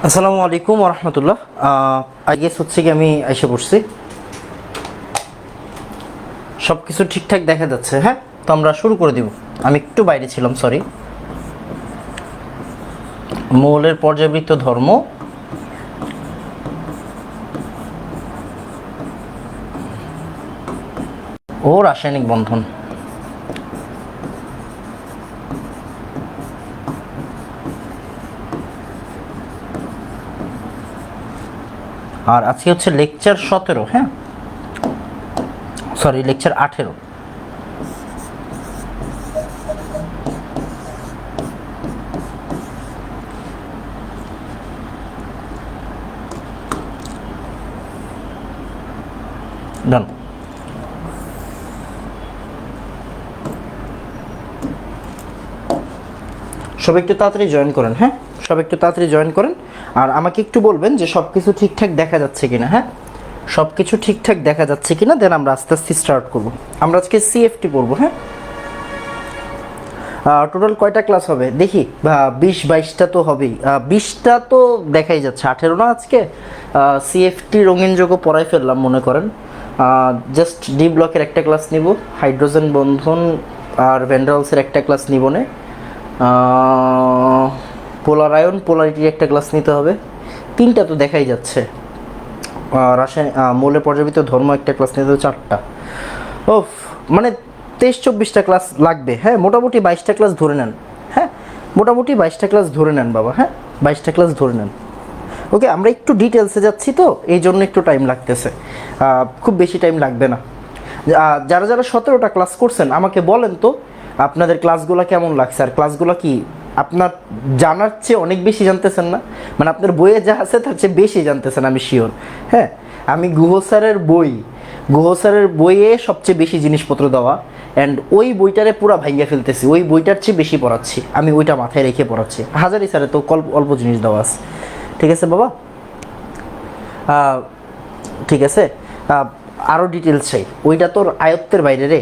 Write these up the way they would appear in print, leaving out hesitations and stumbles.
আসসালামু আলাইকুম ওয়া রাহমাতুল্লাহ। আই গেস হচ্ছে কি আমি এসে পড়ছি, সব কিছু ঠিকঠাক দেখা যাচ্ছে। হ্যাঁ, তো আমরা শুরু করে দিব। আমি একটু বাইরে ছিলাম, সরি। মৌলের পর্যাবৃত্ত ধর্ম ও রাসায়নিক বন্ধন। আর আজকে হচ্ছে লেকচার 17, হ্যাঁ সরি লেকচার 18। ডান। সব একটু তাড়াতাড়ি জয়েন করেন, হ্যাঁ সব একটু তাড়াতাড়ি জয়েন করেন। আর আমাকে একটু বলবেন যে সব কিছু ঠিকঠাক দেখা যাচ্ছে কিনা। হ্যাঁ, সব কিছু ঠিকঠাক দেখা যাচ্ছে কিনা, দেন আমরা আস্তে আস্তে স্টার্ট করব। আমরা আজকে সিএফটি পড়বো। হ্যাঁ, টোটাল কয়টা ক্লাস হবে দেখি? 20-22টা তো হবেই। 20টা তো দেখাই যাচ্ছে, 18 না আজকে। সিএফটি রঙিন যোগ্য পড়াই ফেললাম মনে করেন। জাস্ট ডি ব্লকের একটা ক্লাস নিব, হাইড্রোজেন বন্ধন আর ভ্যান্ডালসের একটা ক্লাস নিব নে। পোলার আয়ন পোলারিটির একটা ক্লাস নিতে হবে। 3টা তো দেখাই যাচ্ছে। মৌলের পর্যাবৃত্ত ধর্ম একটা ক্লাস নিতে হবে 4টা। ওফ, মানে 23-24টা ক্লাস লাগবে। হ্যাঁ, মোটামুটি 22টা ক্লাস ধরে নেন। হ্যাঁ, মোটামুটি 22টা ক্লাস ধরে নেন বাবা। হ্যাঁ, 22টা ক্লাস ধরে নেন। ওকে, আমরা একটু ডিটেলসে যাচ্ছি তো এই জন্য একটু টাইম লাগতেছে, খুব বেশি টাইম লাগবে না। যারা যারা 17টা ক্লাস করছেন আমাকে বলেন তো আপনাদের ক্লাসগুলো কেমন লাগছে। আর ক্লাসগুলো কি আপনার জানার চেয়ে অনেক বেশি জানতেছেন না? মানে আপনার বইয়ে যা আছে তার চেয়ে বেশি জানতেছেন, আমি শিওর। হ্যাঁ, আমি গুহ স্যারের বইয়ে সবচেয়ে বেশি জিনিসপত্র দেওয়া, অ্যান্ড ওই বইটারে পুরা ভাইয়া ফেলতেছি, ওই বইটার চেয়ে বেশি পড়াচ্ছি আমি, ওইটা মাথায় রেখে পড়াচ্ছি। হাজারি স্যারে তো অল্প জিনিস দেওয়া আছে। ঠিক আছে বাবা, ঠিক আছে। আরও ডিটেলস চাই, ওইটা তোর আয়ত্তের বাইরে রে।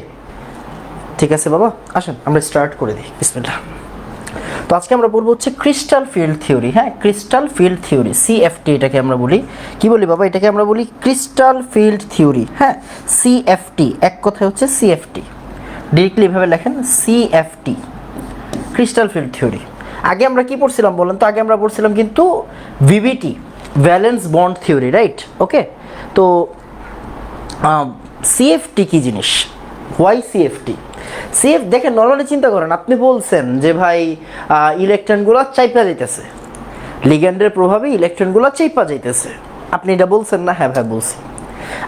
ঠিক আছে বাবা, আসেন আমরা স্টার্ট করে দিই, বিসমিল্লাহ। তো আজকে আমরা বলবো হচ্ছে ক্রিস্টাল ফিল্ড থিওরি। হ্যাঁ, ক্রিস্টাল ফিল্ড থিওরি, সিএফটি এটাকে আমরা বলি। কি বলি বাবা? এটাকে আমরা বলি ক্রিস্টাল ফিল্ড থিওরি। হ্যাঁ, সিএফটি, এক কথায় হচ্ছে সিএফটি। ডিরেক্টলি এভাবে লেখেন সিএফটি, ক্রিস্টাল ফিল্ড থিওরি। আগে আমরা কি পড়ছিলাম বলেন তো? আগে আমরা পড়ছিলাম কিন্তু VBT, valence bond theory, right? Okay, তো সিএফটি কি জিনিস? Why CFT? দেখেন, নর্মালি চিন্তা করেন, আপনি বলছেন যে ভাই ইলেকট্রনগুলো চাইপা যাইতেছে, লিগ্যান্ডের প্রভাবে ইলেকট্রনগুলো চাইপা যাইতেছে। আপনি এটা বলছেন না? হ্যাঁ ভাই বলছি।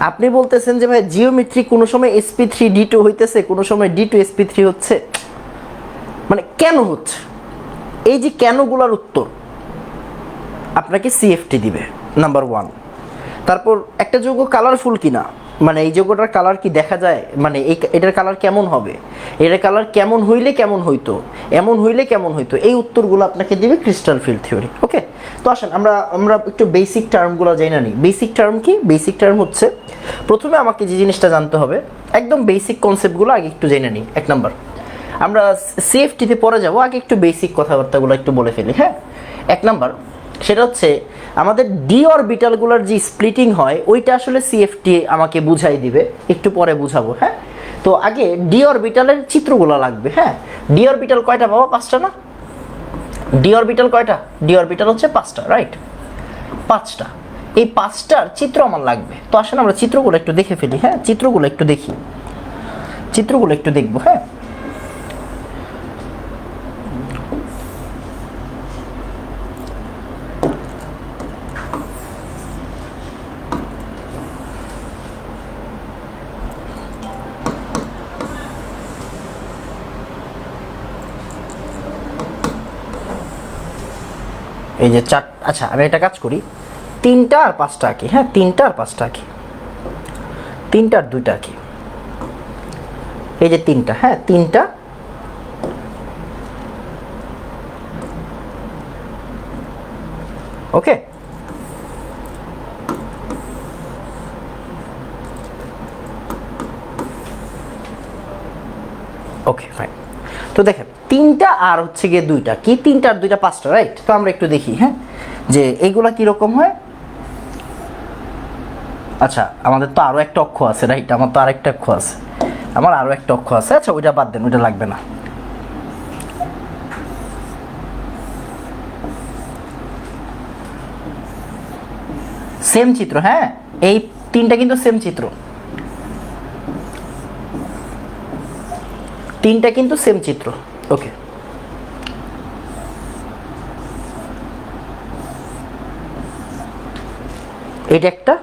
আপনি বলতেছেন যে ভাই জিওমেট্রি কোনো সময় sp3d2 হইতেছে, কোনো সময় d2sp3 হচ্ছে। মানে কেন হচ্ছে? এই যে কেনগুলোর উত্তর আপনাকে সিএফটি দিবে, নাম্বার 1। তারপর একটা যৌগ কালারফুল কিনা, মানে এই যৌগটার কালার কি দেখা যায়, মানে এটার কালার কেমন হবে, এটার কালার কেমন হইলে কেমন হইতো, এমন হইলে কেমন হইতো, এই উত্তরগুলো আপনাকে দিবে ক্রিস্টাল ফিল্ড থিওরি। ওকে, তো আসেন আমরা একটু বেসিক টার্মগুলো জেনে নিই। বেসিক টার্ম কি? বেসিক টার্ম হচ্ছে, প্রথমে আমাকে যে জিনিসটা জানতে হবে, একদম বেসিক কনসেপ্টগুলো আগে একটু জেনে নিই। 1 নাম্বার, আমরা সিএফটিতে পরে যাব, আগে একটু বেসিক কথাবার্তাগুলো একটু বলে ফেলি। হ্যাঁ, 1 নাম্বার, সেটা হচ্ছে আমাদের ডি অরবিটালগুলোর যে স্প্লিটিং হয় ওইটা আসলে সিএফটি আমাকে বুঝাই দিবে, একটু পরে বুঝাবো। হ্যাঁ, তো আগে ডি অরবিটালের চিত্রগুলো লাগবে। হ্যাঁ, ডি অরবিটাল কয়টা বাবা? 5টা না? ডি অরবিটাল কয়টা? ডি অরবিটাল হচ্ছে 5টা, রাইট? 5টা। এই 5টার চিত্র আমার লাগবে। তো আসলে আমরা চিত্রগুলো একটু দেখে ফেলি। হ্যাঁ, চিত্রগুলো একটু দেখি, চিত্রগুলো একটু দেখবো। হ্যাঁ, এই যে 4, আচ্ছা আমি একটা কাজ করি, 3টা আর 5টা আঁকি। হ্যাঁ, 3টা আর 5টা আঁকি, 3টা আর 2টা আঁকি। এই যে 3টা, হ্যাঁ 3টা, ওকে। Okay fine. তো দেখেন 3টা আর হচ্ছে গিয়ে 2টা, কি 3টা আর 2টা 5টা, রাইট? তো আমরা একটু দেখি। হ্যাঁ, যে এইগুলা কীরকম হয়। আচ্ছা আমাদের তো আরও একটা অক্ষ আছে, রাইট? আমার তো আরেকটা অক্ষ আছে, আমার আরও একটা অক্ষ আছে। আচ্ছা ওইটা বাদ দেন, ওইটা লাগবে না। সেম চিত্র, হ্যাঁ এই তিনটা কিন্তু সেম চিত্র, তিনটা কিন্তু সেম চিত্র। ওকে, এটা একটা,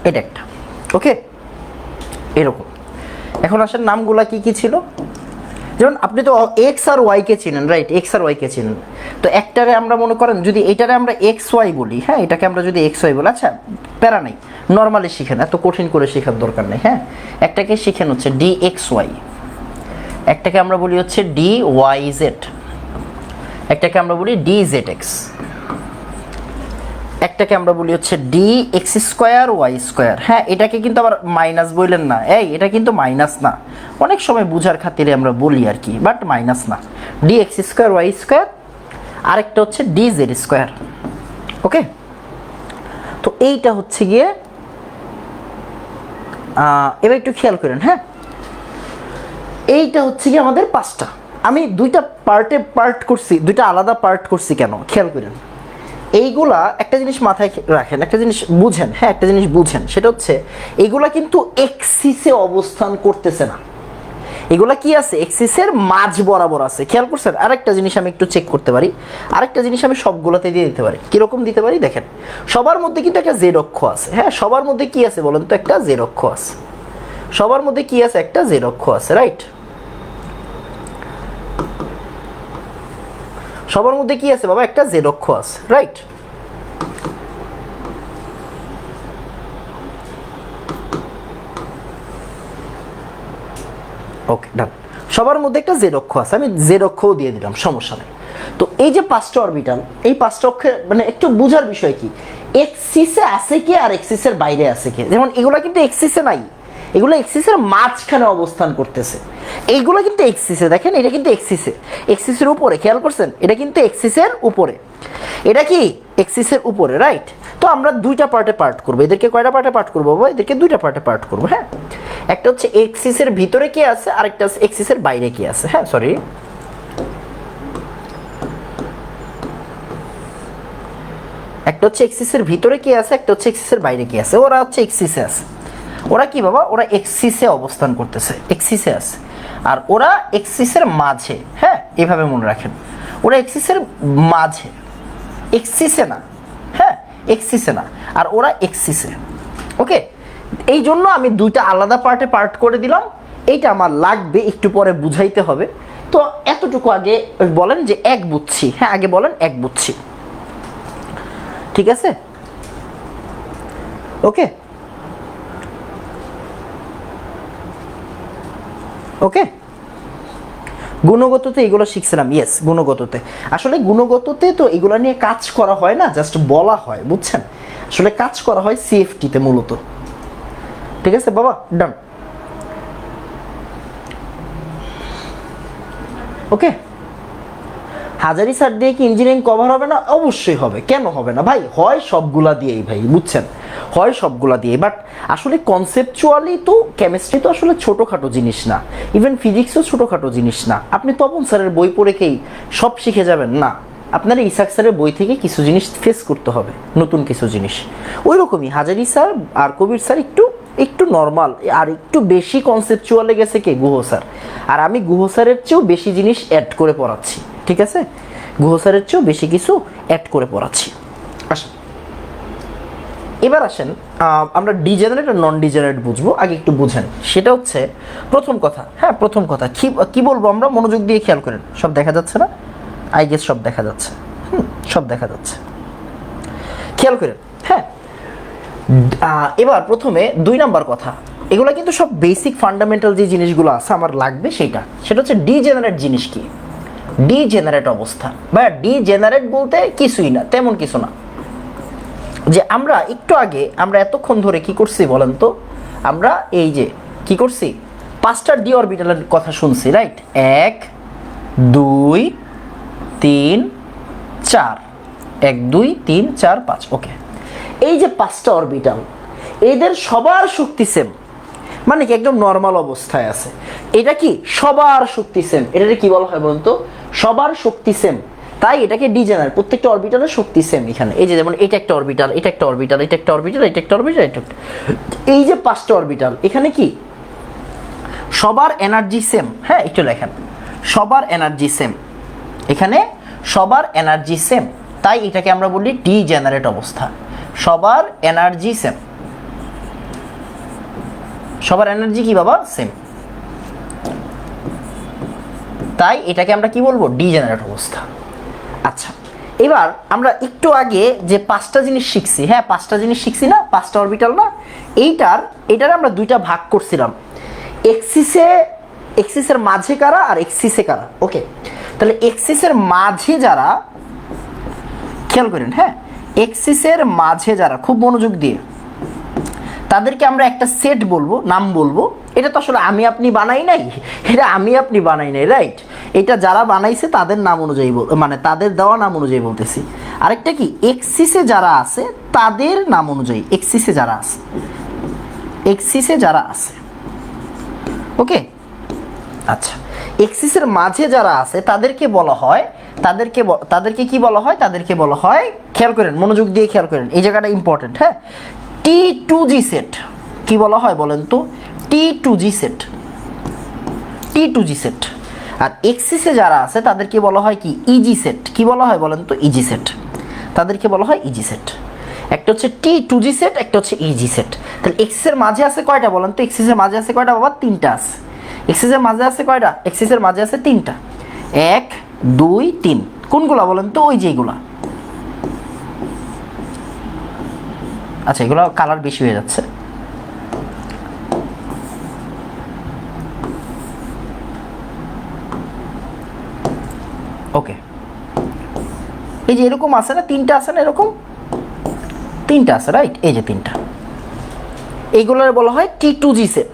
এটা একটা। ওকে, এরকম। এখন আসেন নামগুলা কি কি ছিল, যেমন আপনি তো এক্স আর ওয়াইকে চিনেন, রাইট? এক্স আর ওয়াইকে চিনেন। তো একটারে আমরা মনে করেন যদি এটারে আমরা এক্স ওয়াই বলি, হ্যাঁ এটাকে আমরা যদি এক্স ওয়াই বলি, আচ্ছা প্যারা নাই, নর্মালি শিখেন, এত কঠিন করে শেখার দরকার নেই। হ্যাঁ একটাকে শিখেন হচ্ছে ডি এক্স ওয়াই, একটাকে আমরা বলি হচ্ছে ডি ওয়াই জেড, একটাকে আমরা বলি ডি জেড এক্স, একটাকে আমরা বলি হচ্ছে D X square Y square. হ্যাঁ এটাকে কিন্তু আবার মাইনাস বললেন না, এই এটা কিন্তু মাইনাস না, অনেক সময় বুঝার খাতিরে আমরা বলি আর কি, বাট মাইনাস না। D X square Y square, আরেকটা হচ্ছে ডি জেড স্কোয়ার। ওকে, তো এইটা হচ্ছে গিয়ে এবার একটু খেয়াল করেন। হ্যাঁ এইটা হচ্ছে গিয়ে আমাদের পাঁচটা, আমি দুইটা পার্টে পার্ট করছি, দুইটা আলাদা পার্ট করছি কেন খেয়াল করেন। এইগুলা একটা জিনিস মাথায় রাখেন, একটা জিনিস বুঝেন, হ্যাঁ একটা জিনিস বুঝেন, সেটা হচ্ছে এইগুলা কিন্তু এক্সিসে অবস্থান করতেছে না, এগুলা কি আছে এক্সিসের মাঝ বরাবর আছে। খেয়াল করছেন? আরেকটা জিনিস আমি একটু চেক করতে পারি, আরেকটা জিনিস আমি সবগুলোতে দিয়ে দিতে পারি। কিরকম দিতে পারি দেখেন, সবার মধ্যে কিন্তু একটা জেড অক্ষ আছে। হ্যাঁ সবার মধ্যে কি আছে বলেন তো? একটা জেড অক্ষ আছে, সবার মধ্যে কি আছে? একটা জেড অক্ষ আছে, রাইট? সবার মধ্যে কি আছে বাবা? একটা জেড অক্ষ আছে, রাইট? ওকে ডান, সবার মধ্যে একটা জেড অক্ষ আছে, আমি জেড অক্ষও দিয়ে দিলাম, সমস্যা নেই। তো এই যে পাঁচটা অরবিটাল, এই পাঁচটা অক্ষের মানে একটু বোঝার বিষয় কি, এক্সিসে আছে কি আর এক্সিসের বাইরে আছে কি। যেমন এগুলা কিন্তু এক্সিসে নাই, এগুলো এক্সিসের মাঝখানে অবস্থান করতেছে। এইগুলো কিন্তু এক্সিসে, দেখেন এটা কিন্তু এক্সিসে, এক্সিসের উপরে, খেয়াল করছেন? এটা কিন্তু এক্সিসের উপরে, এটা কি এক্সিসের উপরে, রাইট? তো আমরা দুইটা পার্টে পার্ট করবো, এদেরকে কয়টা পার্টে পার্ট করবো বাবা? এদেরকে দুইটা পার্টে পার্ট করবো। হ্যাঁ একটা হচ্ছে এক্সিসের ভিতরে কি আছে, আরেকটা হচ্ছে এক্সিসের বাইরে কি আছে। হ্যাঁ সরি, একটা হচ্ছে এক্সিসের ভিতরে কি আছে, একটা হচ্ছে এক্সিসের বাইরে কি আছে। ওরা হচ্ছে এক্সিসে আছে, ওরা কি বাবা? ওরা এক্সিসে অবস্থান করতেছে, এক্সিসে আছে। আর ওরা এক্সিসের মাঝে, হ্যাঁ এভাবে মনে রাখেন, ওরা এক্সিসের মাঝে, এক্সিসে না, হ্যাঁ এক্সিসে না, আর ওরা এক্সিসে। ওকে, এই জন্য আমি দুইটা আলাদা পার্টে পার্ট করে দিলাম। এইটা আমার লাগবে, একটু পরে বুঝাইতে হবে। তো এতটুকু আগে বলেন যে এক বুঝছি, হ্যাঁ আগে বলেন এক বুঝছি, ঠিক আছে? ওকে ওকে, গুণগততে এগুলো শিখছিলাম, ইয়েস গুণগততে। আসলে গুণগততে তো এগুলো নিয়ে কাজ করা হয় না, জাস্ট বলা হয়, বুঝছেন? আসলে কাজ করা হয় সিএফটিতে মূলত, ঠিক আছে বাবা? ডান, ওকে। হাজারি স্যার দিয়ে কি ইঞ্জিনিয়ারিং কভার হবে না? অবশ্যই হবে, কেন হবে না ভাই? হয় সবগুলা দিয়েই ভাই, বুঝছেন? হয় সবগুলা দিয়ে, বাট আসলে কনসেপচুয়ালি তো কেমিস্ট্রি তো আসলে ছোটোখাটো জিনিস না, ইভেন ফিজিক্সও ছোটোখাটো জিনিস না। আপনি তপন স্যারের বই পড়েকেই সব শিখে যাবেন না, আপনার ইসাক স্যারের বই থেকে কিছু জিনিস ফেস করতে হবে, নতুন কিছু জিনিস। ওই রকমই হাজারি স্যার আর কবির স্যার একটু একটু নর্মাল, আর একটু বেশি কনসেপচুয়ালে গেছে কে? গুহ স্যার। আর আমি গুহ স্যারের চেয়েও বেশি জিনিস অ্যাড করে পড়াচ্ছি, ঠিক আছে? গুহ স্যারের চেয়েও বেশি কিছু অ্যাড করে পড়াচ্ছি। আসেন এবার আসেন আমরা ডিজেনারেট আর নন ডিজেনারেট বুঝবো। আগে একটু বুঝেন, সেটা হচ্ছে প্রথম কথা। হ্যাঁ প্রথম কথা কি বলবো আমরা? মনোযোগ দিয়ে খেয়াল করেন। সব দেখা যাচ্ছে না? আই গেস সব দেখা যাচ্ছে, সব দেখা যাচ্ছে, খেয়াল করেন। হ্যাঁ এবার প্রথমে 2 নাম্বার কথা, এগুলো কিন্তু সব বেসিক ফান্ডামেন্টাল যে জিনিসগুলো আছে আমার লাগবে, সেটা হচ্ছে ডিজেনারেট জিনিস কি, ডিজেনারেট অবস্থা। বা ডিজেনারেট বলতে কিছুই না, তেমন কিছু না। যে আমরা একটু আগে আমরা এতক্ষণ ধরে কি করছি বলেন তো, আমরা এই যে কি করছি, 5টা ডি অরবিটালের কথা শুনছি, রাইট? 1 2 3 4, 1 2 3 4 5। ওকে, এই যে 5টা অরবিটাল, এদের সবার শক্তি সেম, মানে কি একদম নর্মাল অবস্থায় আছে। এটা কি সবার শক্তি সেম, এটাকে কি বলা হয় বলুন তো? সবার শক্তি সেম, তাই এটাকে ডিজেনারেট। প্রত্যেকটা অরবিটালের শক্তি সেম এখানে। এই যে যেমন এটা একটা অরবিটাল, এটা একটা অরবিটাল, এটা একটা অরবিটাল, এটা একটা অরবিটাল, এটা একটা, এই যে 5টা অরবিটাল, এখানে কি সবার এনার্জি সেম। হ্যাঁ, একটু লেখেন, সবার এনার্জি সেম, এখানে সবার এনার্জি সেম, তাই এটাকে আমরা বলি ডিজেনারেট অবস্থা। সবার এনার্জি সেম, সবার এনার্জি কি বাবা? সেম, তাই এটাকে আমরা কি বলবো? ডিজেনারেট অবস্থা। আচ্ছা, এবার আমরা একটু আগে যে 5টা জিনিস শিখছি, হ্যাঁ 5টা জিনিস শিখছি না, 5টা অরবিটাল না, এইটার আমরা দুইটা ভাগ করছিলাম, এক্সিসের মাঝে কারা আর এক্সিসে কারা। ওকে, তাহলে এক্সিসের মাঝে যারা, খেয়াল করেন, হ্যাঁ এক্সিসের মাঝে যারা, খুব মনোযোগ দিয়ে, তাদেরকে আমরা একটা সেট বলবো, নাম বলবো। এটা তো আসলে আমি আপনি বানাই নাই, এটা আমি আপনি বানাই নাই, রাইট? এটা যারা বানাইছে তাদের নাম অনুযায়ী, মানে তাদের দেওয়া নাম অনুযায়ী বলতেছি। আরেকটা কি, এক্সিসে যারা আছে তাদের নাম অনুযায়ী, এক্সিসে যারা আছে, এক্সিসে যারা আছে। ওকে, আচ্ছা, এক্সিসের মাঝে যারা আছে তাদেরকে বলা হয়, তাদেরকে কি বলা হয়? তাদেরকে বলা হয়, খেয়াল করেন, মনোযোগ দিয়ে খেয়াল করেন, এই জায়গাটা ইম্পর্টেন্ট, হ্যাঁ, T2G সেট। কি বলা হয় বলেন তো? T2G set, T2G set. আর এক্সিসে যারা আছে তাদেরকে বলা হয় কি? Easy set. কি বলা হয় বলেন তো? ইজি সেট, তাদেরকে বলা হয় ইজি সেট। একটা হচ্ছে T2G সেট, একটা হচ্ছে ইজি সেট। তাহলে এক্সিসের মাঝে আছে কয়টা বলেন তো? এক্সিসের মাঝে আছে কয়টা বাবা? 3টা আছে। এক্সিসের মাঝে আছে কয়টা? এক্সিসের মাঝে আছে 3টা, 1 2 3। কোনগুলা বলেন তো? ওই যে এইগুলা। আচ্ছা, এগুলো কালার বেশি হয়ে যাচ্ছে। ওকে, এই যে এরকম আছে না, 3টা আছে না, এরকম 3টা আছে, রাইট? এই যে 3টা, এইগুলোর বলা হয় T2G সেট।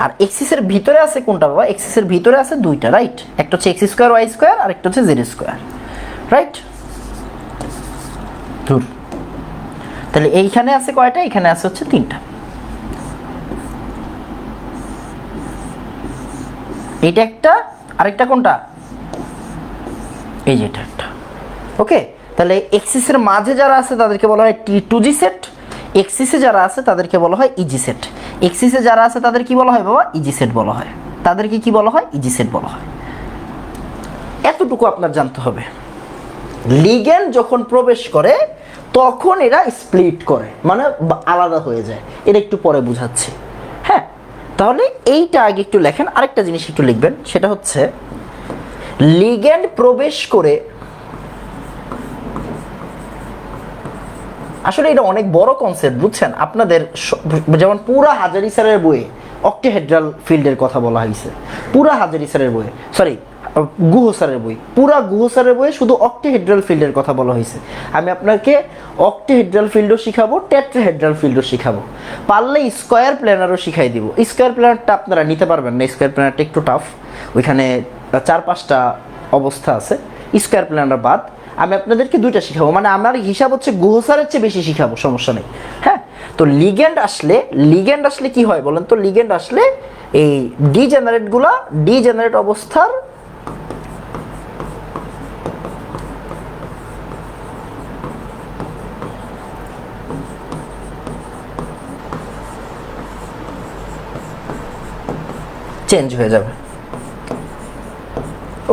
আর এক্সিসের ভিতরে আছে কোনটা বাবা? এক্সিসের ভিতরে আছে 2টা, রাইট? একটা হচ্ছে এক্স স্কোয়ার ওয়াই স্কোয়ার, আর একটা হচ্ছে জেড স্কোয়ার, রাইট? ধুর, তাহলে এইখানে আছে কয়টা? এখানে আছে হচ্ছে 3টা। এইটা একটা, আরেকটা কোনটা? এই যে এটা একটা। ওকে, তাহলে এক্সিসের মাঝে যারা আছে তাদেরকে বলা হয় T2G সেট, এক্সিসে যারা আছে তাদেরকে বলা হয় ইজি সেট। এক্সিসে যারা আছে তাদের কি বলা হয় বাবা? ইজি সেট বলা হয়। তাদেরকে কি বলা হয়? ইজি সেট বলা হয়। এতটুকু আপনার জানতে হবে। লিগ্যান্ড যখন প্রবেশ করে তখন এরা স্প্লিট করে, মানে আলাদা হয়ে যায়। এটা একটু পরে বুঝাচ্ছি, হ্যাঁ? তাহলে এইটা আগে একটু লেখেন। আরেকটা জিনিস একটু লিখবেন, সেটা হচ্ছে লিগ্যান্ড প্রবেশ করে, আসলে এটা অনেক বড় কনসেপ্ট, বুঝছেন? আপনাদের যেমন পুরা হাজারি স্যারের বইয়ে অক্টিহেড্রাল ফিল্ডের কথা বলা হয়েছে, পুরা হাজারি স্যারের বইয়ে, সরি গুহ স্যারের বই, পুরা গুহ স্যারের বইয়ে শুধু অক্টিহেড্রাল ফিল্ডের কথা বলা হয়েছে। আমি আপনাকে অক্টিহেড্রাল ফিল্ডও শিখাবো, টেট্রাহেড্রাল ফিল্ডও শিখাবো, পারলে স্কোয়ার প্ল্যানারও শিখাই দিব। স্কোয়ার প্ল্যানারটা আপনারা নিতে পারবেন না, স্কোয়ার প্ল্যানারটা একটু টাফ, ওইখানে 4-5টা অবস্থা আছে। স্কোয়ার প্ল্যানার বাদ আমি আপনাদেরকে 2টা শিখাবো, মানে আমার হিসাব হচ্ছে গুহ স্যারের চেয়ে বেশি শিখাবো, সমস্যা নেই, হ্যাঁ? তো লিগ্যান্ড আসলে কি হয় বলেন তো? লিগ্যান্ড আসলে এই ডিজেনারেট অবস্থার চেঞ্জ হয়ে যাবে।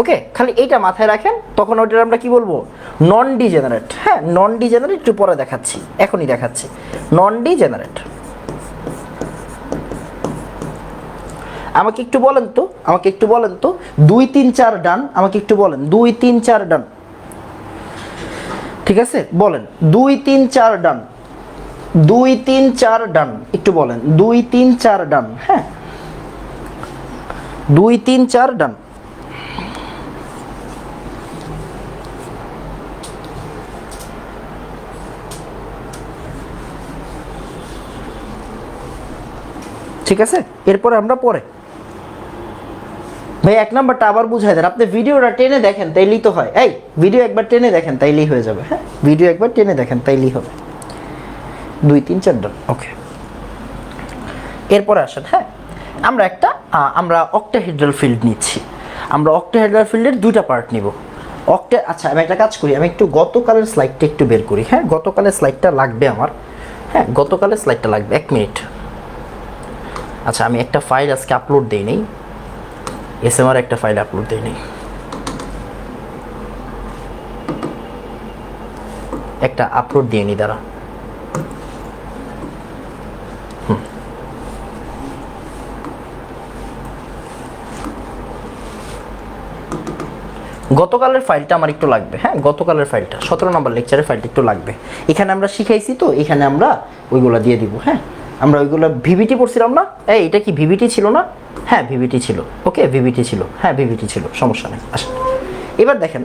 ওকে, খালি এইটা মাথায় রাখেন, তখন ওইটা আমরা কি বলবো? নন ডিজেনারেট। হ্যাঁ, নন ডিজেনারেট একটু পরে দেখাচ্ছি, এখনই দেখাচ্ছি। নন ডিজেনারেট, আমাকে একটু বলেন তো 2 3 4 ডান, আমাকে একটু বলেন 2 3 4 ডান। ঠিক আছে, বলেন 2 3 4 ডান, 2 3 4 ডান, একটু বলেন 2 3 4 ডান। হ্যাঁ, 2 3 4 ডান। ঠিক আছে, এরপরে আমরা পরে ভাই 1 নাম্বারটা আবার বুঝাই দেন। আপনি ভিডিওটা টেনে দেখেন তাইলেই তো হয়। এই ভিডিও একবার টেনে দেখেন তাইলেই হয়ে যাবে। হ্যাঁ, ভিডিও একবার টেনে দেখেন তাইলেই হবে। 2 3 4 ডান। ওকে, এরপরে আসেন। হ্যাঁ, আমরা অক্টাহেড্রাল ফিল্ড নিচ্ছি। আমরা অক্টাহেড্রাল ফিল্ডের 2টা পার্ট নিব। আচ্ছা, আমি একটা কাজ করি, আমি একটু গতকালের স্লাইডটা একটু বের করি। হ্যাঁ, গতকালের স্লাইডটা লাগবে আমার। হ্যাঁ, গতকালের স্লাইডটা লাগবে। 1 মিনিট। আচ্ছা, আমি একটা ফাইল আজকে আপলোড দেই নেই, এসএমআর একটা ফাইল আপলোড দেই নেই, একটা আপলোড দিয়ে নি দাঁড়া। গতকালের ফাইলটা আমার একটু লাগবে। হ্যাঁ, গতকালের ফাইলটা 17 নম্বর লেকচারের ফাইলটা একটু লাগবে। এখানে আমরা শিখাইছি তো, এখানে আমরা ওইগুলো দিয়ে দিব। হ্যাঁ, আমরা ওইগুলো ভিভিটি পড়ছিলাম না? এটা কি ভিভিটি ছিল না? হ্যাঁ, ভিভিটি ছিল। ওকে, ভিভিটি ছিল। হ্যাঁ, ভিভিটি ছিল, সমস্যা নেই। আসেন এবার দেখেন,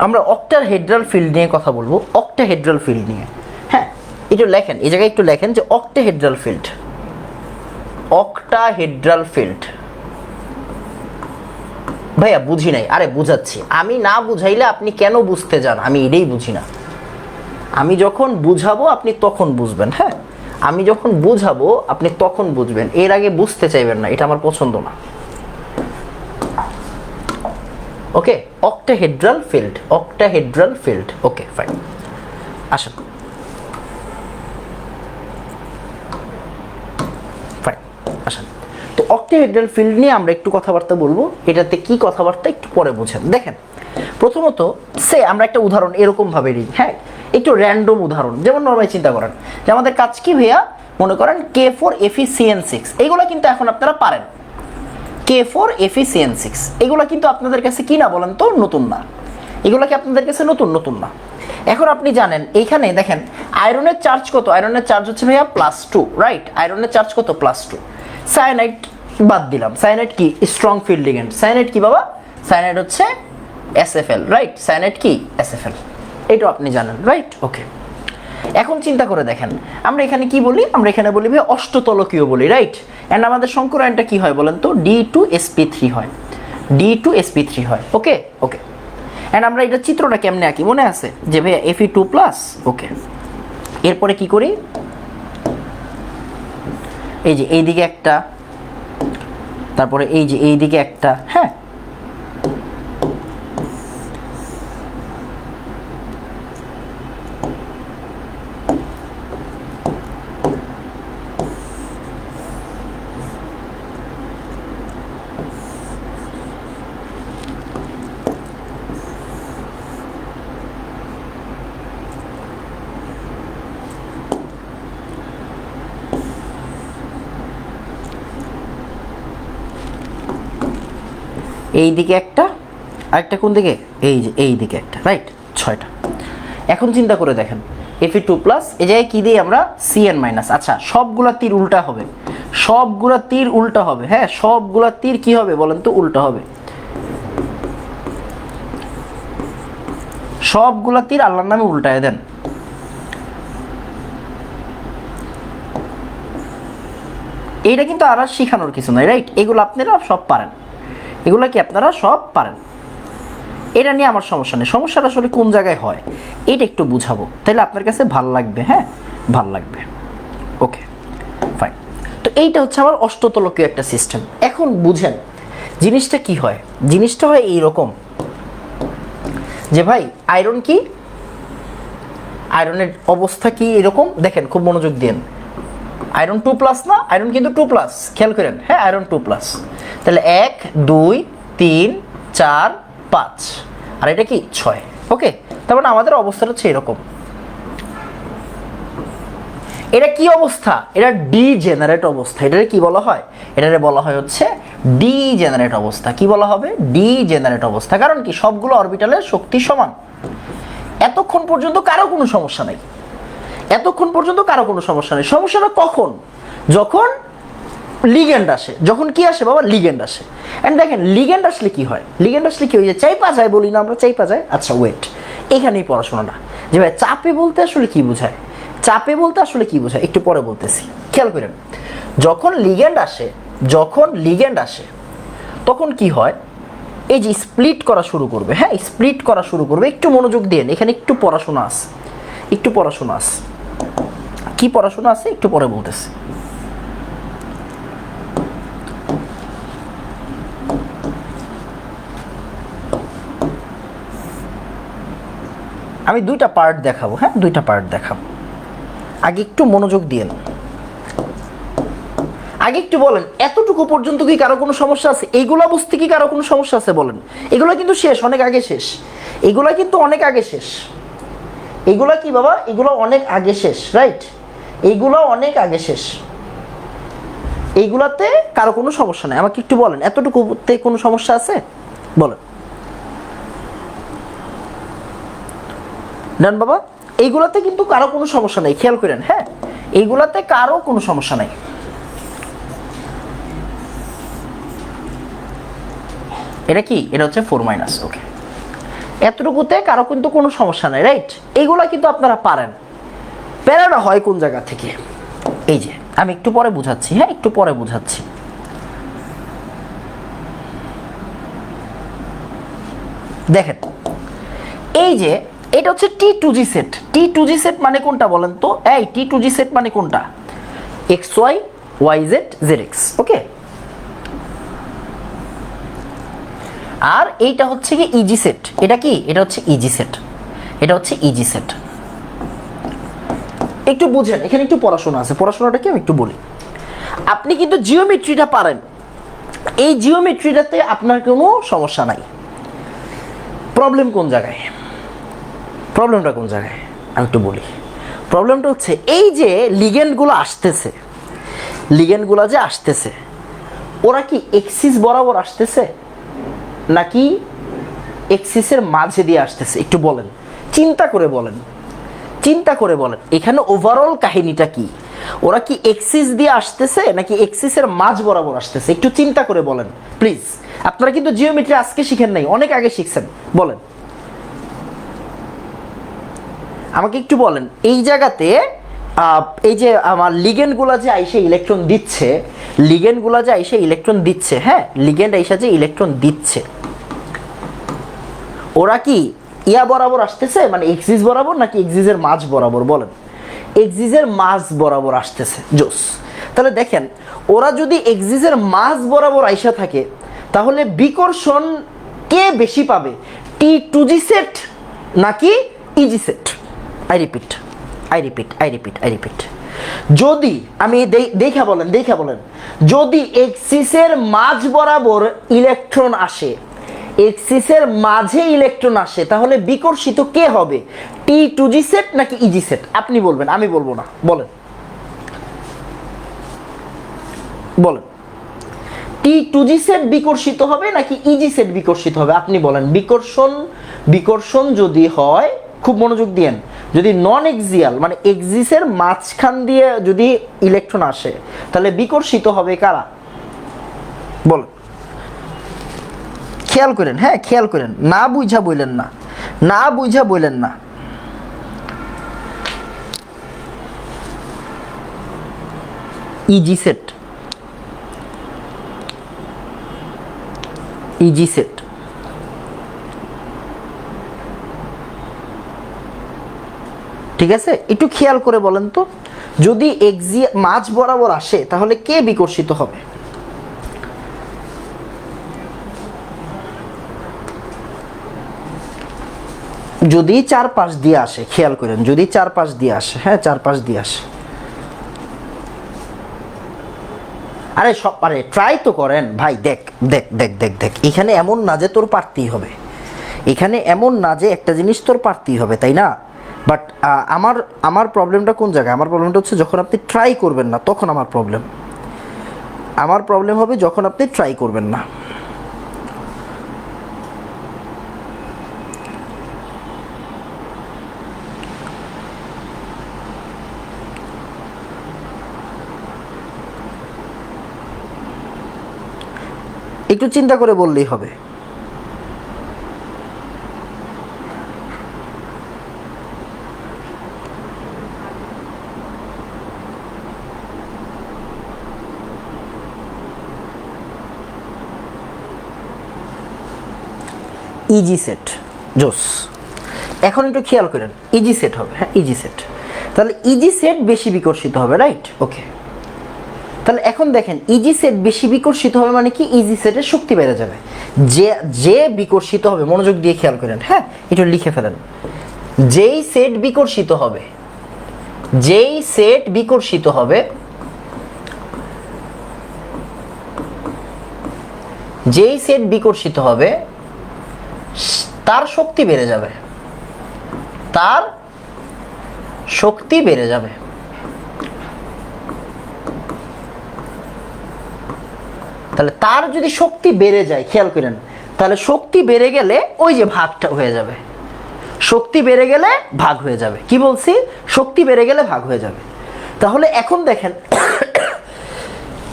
আমরা অক্টাহেড্রাল ফিল্ড নিয়ে কথা বলবো। অক্টাহেড্রাল ফিল্ড নিয়ে, হ্যাঁ, একটু লেখেন, এই জায়গায় একটু লেখেন যে অক্টাহেড্রাল ফিল্ড। অক্টাহেড্রাল ফিল্ড ভাইয়া বুঝি নাই। আরে বুঝাচ্ছি, আমি না বুঝাইলে আপনি কেন বুঝতে যান? আমি এটাই বুঝি না। আমি যখন বুঝাবো আপনি তখন বুঝবেন। হ্যাঁ, আমি যখন বুঝাবো আপনি তখন বুঝবেন, এর আগে বুঝতে চাইবেন না, এটা আমার পছন্দ না। Okay, octahedral field, octahedral field. Okay fine, আসেন। ফাইন, আসেন। তো অক্টাহেড্রাল ফিল্ড নিয়ে আমরা একটু কথাবার্তা বলবো। এটাতে কি কথাবার্তা একটু পরে বুঝেন। দেখেন, প্রথমত আমরা একটা উদাহরণ এরকম ভাবে নিই। হ্যাঁ, একটু র্যান্ডম উদাহরণ, যেমন নরমালি চিন্তা করেন যে আমাদের কাজ কি ভাইয়া, মনে করেন K4FeCN6, এগুলো কিন্তু এখন আপনারা পারেন। K4FeCN6 এগুলো কিন্তু আপনাদের কাছে কি না বলেন তো, নতুন না। এগুলো কি আপনাদের কাছে নতুন না? এখন আপনি জানেন এইখানে দেখেন আয়রনের চার্জ কত? আয়রনের চার্জ হচ্ছে ভাইয়া +2, রাইট? আয়রনের চার্জ কত? +2। সায়ানাইড বাদ দিলাম। সায়ানাইড কি? Strong field ligand. সায়ানাইড কি বাবা? সায়ানাইড হচ্ছে SFL, রাইট? সায়ানাইড কি? SFL। এটা আপনি জানেন, রাইট? ওকে, এখন চিন্তা করে দেখেন, আমরা এখানে কি বলি? আমরা এখানে বলি ভাই অষ্টতলকীয় বলি, রাইট? এন্ড আমাদের সংকর আয়নটা কি হয় বলেন তো? D2sp3 হয়। D2sp3 হয়। ওকে ওকে, এন্ড আমরা এটা চিত্রটা কেমনে আঁকি মনে আছে? যে ভাই Fe2+। ওকে, এরপরে কি করি? এই যে এইদিকে একটা, তারপরে এই যে এইদিকে একটা। হ্যাঁ, এই দিকে একটা, আরেকটা কোন দিকে? এই যে এই দিকে একটা, রাইট? 6টা। এখন চিন্তা করে দেখেন Fe2+, এই জায়গায় কি দিই আমরা? Cn-। আচ্ছা, সবগুলা তীর উল্টা হবে, সবগুলা তীর উল্টা হবে। হ্যাঁ, সবগুলা তীর কি হবে বলেন তো? উল্টা হবে। সবগুলা তীর আল্লাহর নামে উল্টায় দেন। এইটা কিন্তু আর শিখানোর কিছু নাই, রাইট? এগুলো আপনারা সব পারেন, এগুলো কি আপনারা সব পারেন। এটা নিয়ে আমার সমস্যা নেই। সমস্যাটা আসলে কোন জায়গায় হয় এটা একটু বুঝাবো, তাহলে আপনার কাছে ভালো লাগবে। হ্যাঁ, ভালো লাগবে। Okay fine. তো এইটা হচ্ছে আমার অষ্টতলকীয় একটা সিস্টেম। এখন বুঝেন জিনিসটা কি হয়। জিনিসটা হয় এইরকম যে ভাই আয়রন কি, আয়রনের অবস্থা কি এরকম দেখেন, খুব মনোযোগ দিন। আয়রন 2+ না? আয়রন কিন্তু 2+, খেয়াল করেন। হ্যাঁ, আয়রন 2+। তাহলে 1 2 3 4 5, আর এটা কি 6। ওকে, তার মানে আমাদের অবস্থাটা হচ্ছে এরকম। এটা কি অবস্থা? এটা ডিজেনারেট অবস্থা। এটারে কি বলা হয়? এটারে বলা হয় হচ্ছে ডিজেনারেট অবস্থা। কি বলা হবে? ডিজেনারেট অবস্থা। কারণ কি? সবগুলো অরবিটালের শক্তি সমান। এতক্ষণ পর্যন্ত কারো কোনো সমস্যা নাই, এতক্ষণ পর্যন্ত কারো কোনো সমস্যা নেই। সমস্যাটা কখন? যখন লিগ্যান্ড আসে। যখন কি আসে বাবা? লিগ্যান্ড আসে। এন্ড দেখেন লিগ্যান্ড আসলে কি হয়? লিগ্যান্ড আসলে কি হয়? চাইপা যায় বলি না আমরা? চাইপা যায়। আচ্ছা ওয়েট, এখানেই পড়াশোনাটা। যে ভাই চাপে বলতে আসলে কি বোঝায়? চাপে বলতে আসলে কি বোঝায় একটু পরে বলতেছি, খেয়াল করেন। যখন লিগ্যান্ড আসে তখন কি হয়, এই যে স্প্লিট করা শুরু করবে, হ্যাঁ স্প্লিট করা শুরু করবে। একটু মনোযোগ দেন, এখানে একটু পড়াশোনা আছে, কি পড়াশোনা আছে একটু পরে বলতেছি। আমি দুইটা পার্ট দেখাবো, হ্যাঁ দুইটা পার্ট দেখাবো। আগে একটু মনোযোগ দিয়েন, আগে একটু বলেন এতটুকু পর্যন্ত কি কারো কোনো সমস্যা আছে? এইগুলা বুঝতে কি কারো কোনো সমস্যা আছে বলেন? এগুলো কিন্তু শেষ, অনেক আগে শেষ, এগুলা কিন্তু অনেক আগে শেষ। এগুলা কি বাবা, এগুলো অনেক আগে শেষ, রাইট? এইগুলো অনেক আগে শেষ, এইগুলাতে কারো কোনো সমস্যা নেই। আমাকে একটু বলেন এতটুকুতে কোনো সমস্যা আছে বলেন? নেন বাবা, এইগুলাতে কিন্তু কারো কোনো সমস্যা নেই, খেয়াল করেন, হ্যাঁ এইগুলাতে কারো কোনো সমস্যা নাই। এটা কি, এটা হচ্ছে 4 - ওকে, এতটুকুতে কারো কিন্তু কোনো সমস্যা নাই, রাইট? এইগুলা কিন্তু আপনারা পারেন। প্যারাটা হয় কোন জায়গা থেকে, এই যে আমি একটু পরে বুঝাচ্ছি, হ্যাঁ একটু পরে বুঝাচ্ছি। দেখেন এই যে এটা হচ্ছে T2G সেট। T2G সেট মানে কোনটা বলেন তো? এই T2G সেট মানে কোনটা? XY YZ ZX, ওকে। আর এইটা হচ্ছে কি ইজি সেট। এটা কি, এটা হচ্ছে ইজি সেট, এটা হচ্ছে ইজি সেট। একটু বুঝেন, এখানে একটু পড়াশোনা আছে, পড়াশোনাটা কি আমি একটু বলি। আপনি কিন্তু জিওমেট্রিটা পারেন, এই জিওমেট্রিটাতে আপনার কোনো সমস্যা নাই। প্রবলেম কোন জায়গায়, প্রবলেমটা কোন জায়গায় আমি একটু বলি। প্রবলেমটা হচ্ছে এই যে লিগ্যান্ডগুলো আসতেছে, লিগ্যান্ডগুলো যে আসতেছে, ওরা কি এক্সিস বরাবর আসতেছে নাকি এক্সিসের মাঝে দিয়ে আসতেছে? একটু বলেন, চিন্তা করে বলেন, চিন্তা করে বলেন। এখানে ওভারঅল কাহিনীটা কি? ওরা কি এক্সিস দিয়ে আসতেছে নাকি এক্সিসের মাঝ বরাবর আসতেছে? একটু চিন্তা করে বলেন প্লিজ। আপনারা কিন্তু জিওমেট্রি আজকে শিখেন নাই, অনেক আগে শিখছেন। বলেন আমাকে একটু বলেন, এই জায়গাতে এই যে আমার লিগ্যান্ডগুলা যে আইসে ইলেকট্রন দিচ্ছে, লিগ্যান্ডগুলা যে আইসে ইলেকট্রন দিচ্ছে, হ্যাঁ লিগ্যান্ড আইসা যে ইলেকট্রন দিচ্ছে, ওরা কি ইয়া বরাবর আসতেছে মানে এক্সিস বরাবর নাকি এক্সিসের মাঝ বরাবর? বলেন। এক্সিসের মাঝ বরাবর আসতেছে, জোস। তাহলে দেখেন ওরা যদি এক্সিসের মাঝ বরাবর আইসা থাকে তাহলে বিকর্ষণ কে বেশি পাবে, T2G সেট নাকি ইজি সেট? I repeat. যদি আমি দেখা বলেন, যদি এক্সিসের মাঝ বরাবর ইলেকট্রন আসে, এক্সিসের মাঝে ইলেকট্রন আসে, তাহলে বিকর্ষিত কে হবে, T2G সেট নাকি ইজি সেট? আপনি বলবেন, আমি বলবো না। বলেন বলেন, T2G সেট বিকর্ষিত হবে নাকি ইজি সেট বিকর্ষিত হবে? আপনি বলেন। বিকর্ষণ যদি হয়, খুব মনোযোগ দিয়েন, যদি নন এক্সিয়াল মানে এক্সিসের মাঝখান দিয়ে যদি ইলেকট্রন আসে তাহলে বিকর্ষিত হবে কারা? বলেন, খেয়াল করেন, হ্যাঁ খেয়াল করেন, না বুঝা বললেন না, না বুঝা বললেন না। Easy set, easy set. ঠিক আছে, একটু খেয়াল করে বলেন তো, যদি মাঝ বরাবর আসে তাহলে কে বিকর্ষিত হবে? যদি চারপাশ দিয়ে আসে, খেয়াল করেন, যদি চারপাশ দিয়ে আসে, হ্যাঁ চারপাশ দিয়ে আসে। আরে সব আরে ট্রাই তো করেন ভাই। দেখ দেখ দেখ দেখ দেখ এখানে এমন না যে তোর পারতেই হবে, এখানে এমন না যে একটা জিনিস তোর পারতেই হবে, তাই না? বাট আমার প্রবলেমটা কোন জায়গায়? আমার প্রবলেমটা হচ্ছে যখন আপনি ট্রাই করবেন না, তখন আমার প্রবলেম হবে যখন আপনি ট্রাই করবেন না। একটু চিন্তা করে বললেই হবে। ইজি সেট, জোস। এখন একটু খেয়াল করেন, ইজি সেট হবে, হ্যাঁ ইজি সেট, তাহলে ইজি সেট বেশি বিকর্ষিত হবে, রাইট? ওকে, তাহলে এখন দেখেন ইজি সেট বেশি বিকর্ষিত হবে মানে কি, ইজি সেটের শক্তি বেড়ে যাবে। যে যে বিকর্ষিত হবে, মনোযোগ দিয়ে খেয়াল করেন, হ্যাঁ একটু লিখে ফেলেন, যেই সেট বিকর্ষিত হবে, যেই সেট বিকর্ষিত হবে, যেই সেট বিকর্ষিত হবে তার শক্তি বেড়ে যাবে, তার শক্তি বেড়ে যাবে। তাহলে তার যদি শক্তি বেড়ে যায়, খেয়াল করেন, তাহলে শক্তি বেড়ে গেলে ওই যে ভাগটা হয়ে যাবে, শক্তি বেড়ে গেলে ভাগ হয়ে যাবে। কি বলছি? শক্তি বেড়ে গেলে ভাগ হয়ে যাবে। তাহলে এখন দেখেন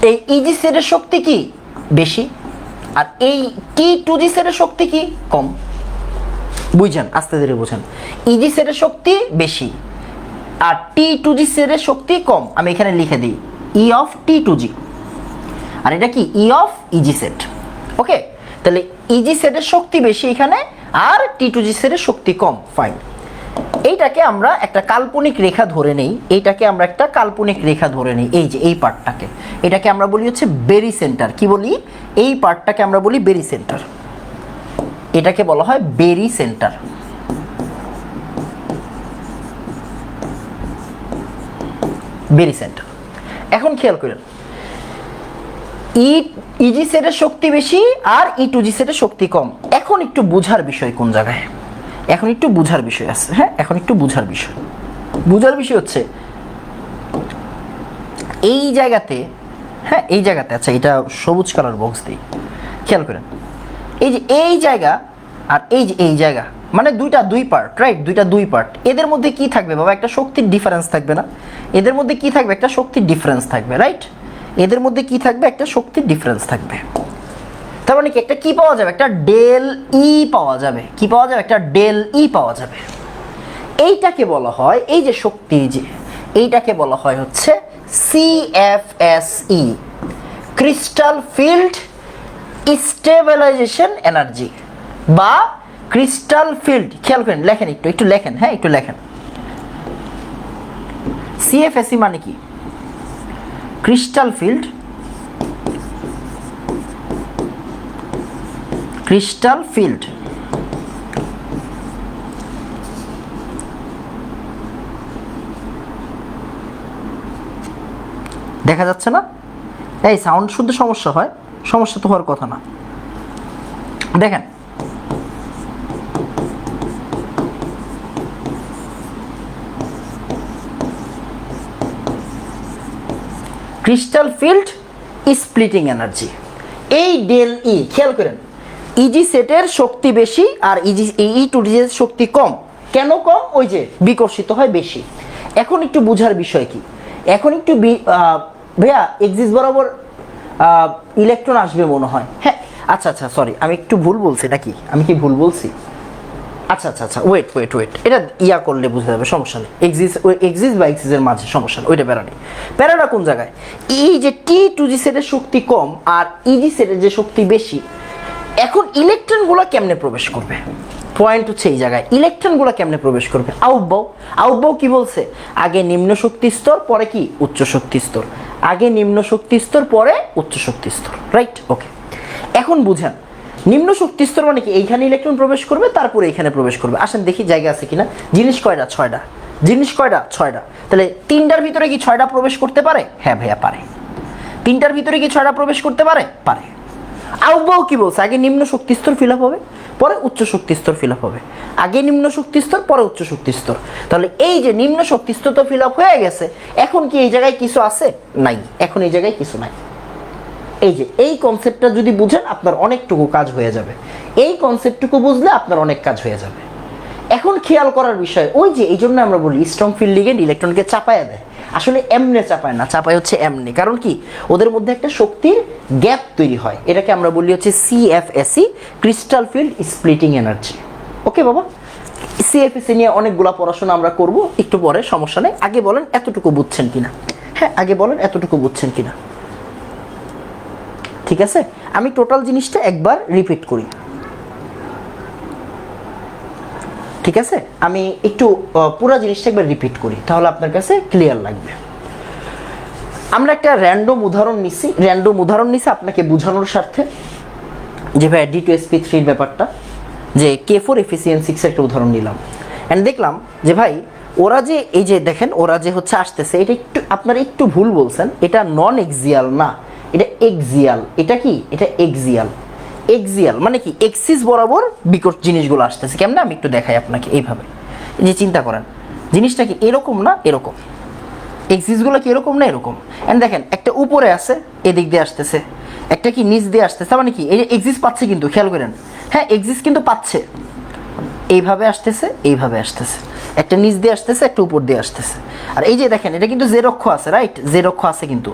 এই ইজি সেটের শক্তি কি বেশি, আর এই টি টু জি সেটের শক্তি কি কম। বুঝছেন? আস্তে ধীরে বুঝেন। ইজি সেটের শক্তি বেশি আর টি টু জি সেটের শক্তি কম। আমি এখানে লিখে দিই ই অফ টি টু জি, আর এটা কি ই অফ ইজি সেট। ওকে, তাহলে ইজি সেটের শক্তি বেশি এখানে, আর টি টু জি সেটের শক্তি কম। ফাইন, এইটাকে আমরা একটা কাল্পনিক রেখা ধরে নেই, এইটাকে আমরা একটা কাল্পনিক রেখা ধরে নেই। এই যে এই পার্টটাকে, এটাকে আমরা বলি হচ্ছে বেরি সেন্টার। কি বলি? এই পার্টটাকে আমরা বলি বেরি সেন্টার, এটাকে বলা হয় বেরি সেন্টার। বেরি সেন্টার। এখন খেয়াল করেন, ইজি সেটের শক্তি বেশি আর ই টু জি সেটের শক্তি কম। এখন একটু বুঝার বিষয় কোন জায়গায়, এখন একটু বুঝার বিষয় আছে। হ্যাঁ, এখন একটু বুঝার বিষয়, বুঝার বিষয় হচ্ছে এই জায়গাতে, হ্যাঁ এই জায়গাতে, আচ্ছা এটা সবুজ কালার বক্স দিই, খেয়াল করেন এই যে এই জায়গা আর এই যে এই জায়গা, মানে দুইটা দুই পার্ট, রাইট? দুইটা দুই পার্ট, এদের মধ্যে কি থাকবে বাবা? একটা শক্তির ডিফারেন্স থাকবে না? এদের মধ্যে কি থাকবে? একটা শক্তির ডিফারেন্স থাকবে, রাইট? এদের মধ্যে কি থাকবে? একটা শক্তির ডিফারেন্স থাকবে। তার মানে কি একটা কি পাওয়া যাবে? একটা ডেল ই পাওয়া যাবে। কি পাওয়া যাবে? একটা ডেল ই পাওয়া যাবে। এইটাকে বলা হয়, এই যে শক্তি, যে এইটাকে বলা হয় হচ্ছে CFSE, crystal field stabilisation energy, বা ক্রিস্টাল ফিল্ড। খেয়াল করেন, লেখেন একটু, একটু লেখেন, হ্যাঁ একটু লেখেন। CFSE মানে কি? ক্রিস্টাল ফিল্ড, ক্রিস্টাল ফিল্ড দেখা যাচ্ছে না? এই সাউন্ড শুদ্ধ সমস্যা হয়, সমস্যা তো হওয়ার কথা না। দেখেন ক্রিস্টাল ফিল্ড স্প্লিটিং এনার্জি, এই ডেল ই, খেয়াল করেন ইজি সেটের শক্তি বেশি আর ই টু ডি এর শক্তি কম। কেন কম? ওই যে বিকর্ষিত হয় বেশি। এখন একটু বুঝার বিষয় কি, এখন একটু ভাইয়া এক্সিস বরাবর ইলেকট্রন আসবে মনে হয়। হ্যাঁ আচ্ছা আচ্ছা, সরি আমি একটু ভুল বলছি নাকি? আমি কি ভুল বলছি? আচ্ছা আচ্ছা আচ্ছা, ওয়েট ওয়েট ওয়েট, এটা ইয়া করলে বোঝা যাবে, সমস্যা নেই। এক্সিস বা এক্সিসের মাঝে সমস্যা নেই, ওইটা প্যারা নেই। প্যারাটা কোন জায়গায়? এই যে টি টু জি সেটের শক্তি কম আর ইজি সেটের যে শক্তি বেশি, এখন ইলেকট্রনগুলো কেমনে প্রবেশ করবে? পয়েন্ট হচ্ছে এই জায়গায়, ইলেকট্রনগুলো কেমনে প্রবেশ করবে? আউটবাউ। আউটবাউ কি বলছে? আগে নিম্ন শক্তি স্তর, পরে কি উচ্চ শক্তি স্তর। আগে নিম্ন শক্তি স্তর, পরে উচ্চ শক্তি স্তর, রাইট? ওকে, এখন বুঝেন নিম্ন শক্তি স্তর মানে কি? এইখানে ইলেকট্রন প্রবেশ করবে, তারপরে এখানে প্রবেশ করবে। আসেন দেখি জায়গা আছে কিনা। জিনিস কয়টা? 6টা। জিনিস কয়টা? 6টা। তাহলে 3টার ভিতরে কি 6টা প্রবেশ করতে পারে? হ্যাঁ ভাইয়া পারে। 3টার ভিতরে কি 6টা প্রবেশ করতে পারে? পারে। আউটবাউ কি বলছে? আগে নিম্ন শক্তি স্তর ফিল আপ হবে, পরে উচ্চ শক্তি স্তর ফিল আপ হবে। আগে নিম্ন শক্তি স্তর, পরে উচ্চ শক্তি স্তর। তাহলে এই যে নিম্ন শক্তি স্তর তো ফিল আপ হয়ে গেছে, এখন কি এই জায়গায় কিছু আছে? নাই। এখন এই জায়গায় কিছু নাই। এই যে এই কনসেপ্টটা যদি বুঝেন, আপনার অনেকটুকু কাজ হয়ে যাবে। এই কনসেপ্টটুকু বুঝলে আপনার অনেক কাজ হয়ে যাবে। এখন খেয়াল করার বিষয়, ওই যে এই জন্য আমরা বলি স্ট্রং ফিল্ড লিগেন্ড ইলেকট্রনকে চাপায়া দেয়। আসলে এমনে চাপায় না, চাপায় হচ্ছে এমনি। কারণ কি? ওদের মধ্যে একটা শক্তির গ্যাপ তৈরি হয়। এটাকে আমরা বলি হচ্ছে CFSE, crystal field splitting energy. Okay বাবা, CFSE নিয়ে অনেকগুলা পড়াশোনা আমরা করব একটু পরে, সমস্যা নেই। আগে বলেন এতটুকু বুঝছেন কিনা? হ্যাঁ আগে বলেন এতটুকু বুঝছেন কিনা? ঠিক আছে, আমি টোটাল জিনিসটা একবার রিপিট করি। ঠিক আছে, আমি একটু পুরো জিনিসটা একবার রিপিট করি, তাহলে আপনার কাছে ক্লিয়ার লাগবে। আমরা একটা র্যান্ডম উদাহরণ নিছি আপনাকে বোঝানোর স্বার্থে, যে ভাই D2SP3 এর ব্যাপারটা, যে K4 Fe6 একটা উদাহরণ নিলাম, অ্যান্ড দেখলাম যে ভাই ওরা যে এই যে দেখেন ওরা যে হচ্ছে আসতেছে, এটা একটু আপনারা একটু ভুল বলছেন, এটা নন এক্সিয়াল না, এটা এক্সিয়াল। এটা কি? এটা এক্সিয়াল। এক্সিয়াল মানে কি? এক্সিস বরাবর বিকট জিনিসগুলো আসতেছে। কেমন? আমি একটু দেখাই আপনাকে এইভাবে, যে চিন্তা করেন জিনিসটা কি এরকম না এরকম, এক্সিসগুলো কি এরকম না এরকম, এন্ড দেখেন একটা উপরে আছে এদিক দিয়ে আসতেছে, একটা কি নিচ দিয়ে আসতেছে, মানে কি এই যে এক্সিস পাচ্ছে, কিন্তু খেয়াল করেন, হ্যাঁ এক্সিস কিন্তু পাচ্ছে, এইভাবে আসতেছে এইভাবে আসতেছে, একটা নিচ দিয়ে আসতেছে একটা উপর দিয়ে আসতেছে। আর এই যে দেখেন এটা কিন্তু জেড অক্ষ আছে, রাইট? জেড অক্ষ আছে, কিন্তু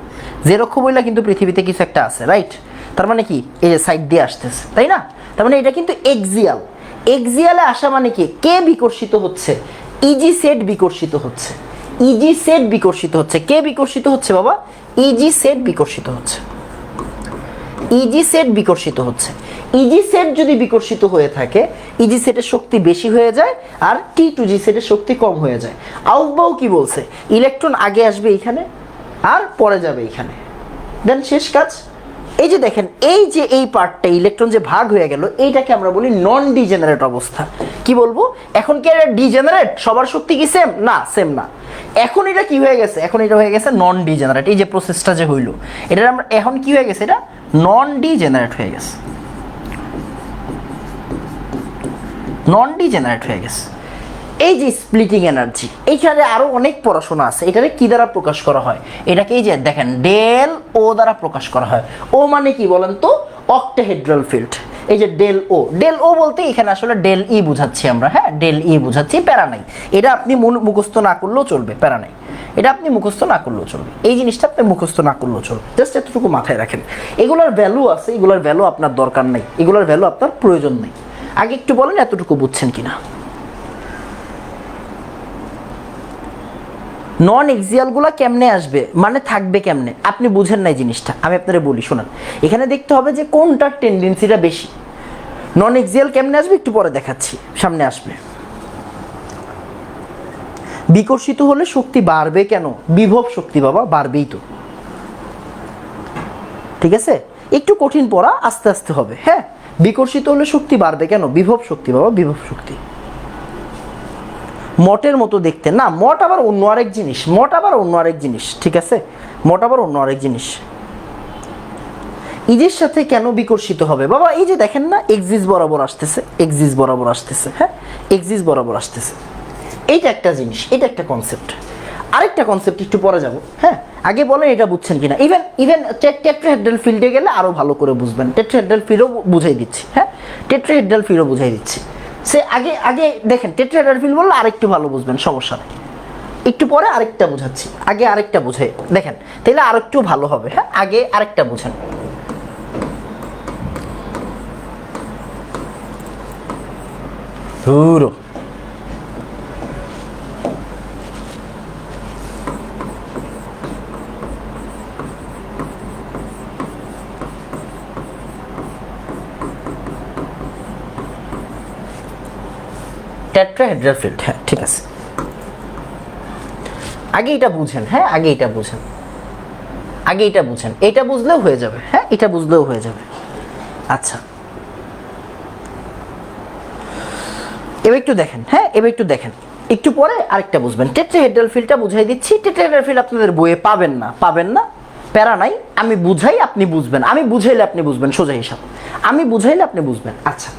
জেড অক্ষ বললে কিন্তু পৃথিবীতে কিছু একটা আছে, রাইট? তার মানে কি এই যে সাইড দিয়ে আসতেছে, তাই না? তার মানে এটা কিন্তু এক্সিয়াল। এক্সিয়ালে আসা মানে কি? কে বিকর্ষিত হচ্ছে? ইজি সেট বিকর্ষিত হচ্ছে, ইজি সেট বিকর্ষিত হচ্ছে। কে বিকর্ষিত হচ্ছে বাবা? ইজি সেট বিকর্ষিত হচ্ছে, ইজি সেট বিকর্ষিত হচ্ছে। ইজি সেট যদি বিকর্ষিত হয়ে থাকে, ইজি সেটের শক্তি বেশি হয়ে যায় আর T2G সেটের শক্তি কম হয়ে যায়। আউফবাউ কি বলছে? ইলেকট্রন আগে আসবে এইখানে আর পরে যাবে এইখানে, দেন শেষ কাজ। এই যে দেখেন এই যে এই পার্টটা ইলেকট্রন যে ভাগ হয়ে গেল, এইটাকে আমরা বলি নন ডিজেনারেট অবস্থা। কি বলবো? এখন কি এটা ডিজেনারেট? সবার শক্তি কি সেম? না, সেম না। এখন এটা কি হয়ে গেছে? এখন এটা হয়ে গেছে নন ডিজেনারেট। এই যে প্রসেসটা যে হইলো, এটা আমরা এখন কি হয়ে গেছে? এটা নন ডিজেনারেট হয়ে গেছে, নন ডিজেনারেট হয়ে গেছে। এই যে স্প্লিটিং এনার্জি, এইখানে আরো অনেক পড়াশোনা আছে। এটাকে কি দ্বারা প্রকাশ করা হয়? এটাকে এই যে দেখেন ডেল ও দ্বারা প্রকাশ করা হয়। ও মানে কি বলেন তো? Octahedral field. এই যে ডেল ও, ডেল ও বলতে এখানে আসলে ডেল ই বুঝাচ্ছি আমরা, হ্যাঁ ডেল ই বুঝাচ্ছি, প্যারা নাই। এটা আপনি মুখস্থ না করলেও চলবে, প্যারা নাই। এটা আপনি মুখস্থ না করলেও চলবে, এই জিনিসটা আপনি মুখস্থ না করলেও চলবে, জাস্ট এতটুকু মাথায় রাখেন। এগুলোর ভ্যালু আছে, এগুলোর ভ্যালু আপনার দরকার নেই, এগুলোর ভ্যালু আপনার প্রয়োজন নেই। আগে একটু বলেন এতটুকু বুঝছেন কিনা। নন এক্সিয়ালগুলো কেমনে আসবে, মানে থাকবে কেমনে? আপনি বুঝেন নাই জিনিসটা, আমি আপনারা বলি শোনান। এখানে দেখতে হবে যে কোনটার টেন্ডেন্সিটা বেশি। নন এক্সিয়াল কেমনে আসবে একটু পরে দেখাচ্ছি, সামনে আসবে। বিকর্ষিত হলে শক্তি বাড়বে কেন? বিভব শক্তি বাবা, বাড়বেই তো, ঠিক আছে? একটু কঠিন পড়া, আস্তে আস্তে হবে, হ্যাঁ। বিকর্ষিত হলে শক্তি বাড়বে কেন? বিভব শক্তি বাবা, বিভব শক্তি। মটের মতো দেখতে না, মট আবার অন্য আরেক জিনিস, মট আবার অন্য আরেক জিনিস, ঠিক আছে? মট আবার অন্য আরেক জিনিস। ইজের সাথে কেন বিকর্ষিত হবে বাবা? এই যে দেখেন না, এক্সিস বরাবর আসতেছে, এক্সিস বরাবর আসতেছে, হ্যাঁ এক্সিস বরাবর আসতেছে। এইটা একটা জিনিস, এটা একটা কনসেপ্ট। আরেকটা কনসেপ্ট একটু পরে যাব, হ্যাঁ। আগে বলেন এটা বুঝছেন কিনা। ইভেন টেট্রাহেড্রাল ফিল্ডে গেলে আরো ভালো করে বুঝবেন। টেট্রাহেড্রাল ফিল্ডও বুঝাই দিচ্ছি, হ্যাঁ টেট্রাহেড্রাল ফিল্ডও বুঝাই দিচ্ছি। সে আগে দেখেন টেট্রাহেড্রাল ফিল্ড বললে আরেকটু ভালো বুঝবেন, সমস্যা নেই। একটু পরে আরেকটা বুঝাচ্ছি, আগে আরেকটা বুঝে দেখেন, তাহলে আরেকটু ভালো হবে, হ্যাঁ আগে আরেকটা বুঝেন। ধুরো টেট্রাহেড্রাল ফিল্ড, হ্যাঁ ঠিক আছে। আগে এটা বুঝেন, হ্যাঁ আগে এটা বুঝেন, আগে এটা বুঝেন, এটা বুঝলেও হয়ে যাবে, হ্যাঁ এটা বুঝলেও হয়ে যাবে। আচ্ছা এবার একটু দেখেন, হ্যাঁ এবার একটু দেখেন, একটু পরে আরেকটা বুঝবেন। টেট্রাহেড্রাল ফিল্ডটা বুঝাই দিচ্ছি। টেট্রাহেড্রাল ফিল্ড আপনাদের বইয়ে পাবেন না, পাবেন না, প্যারা নাই। আমি বুঝাই আপনি বুঝবেন, আমি বুঝাইলে আপনি বুঝবেন, সোজা হিসাব। আমি বুঝাইলে আপনি বুঝবেন। আচ্ছা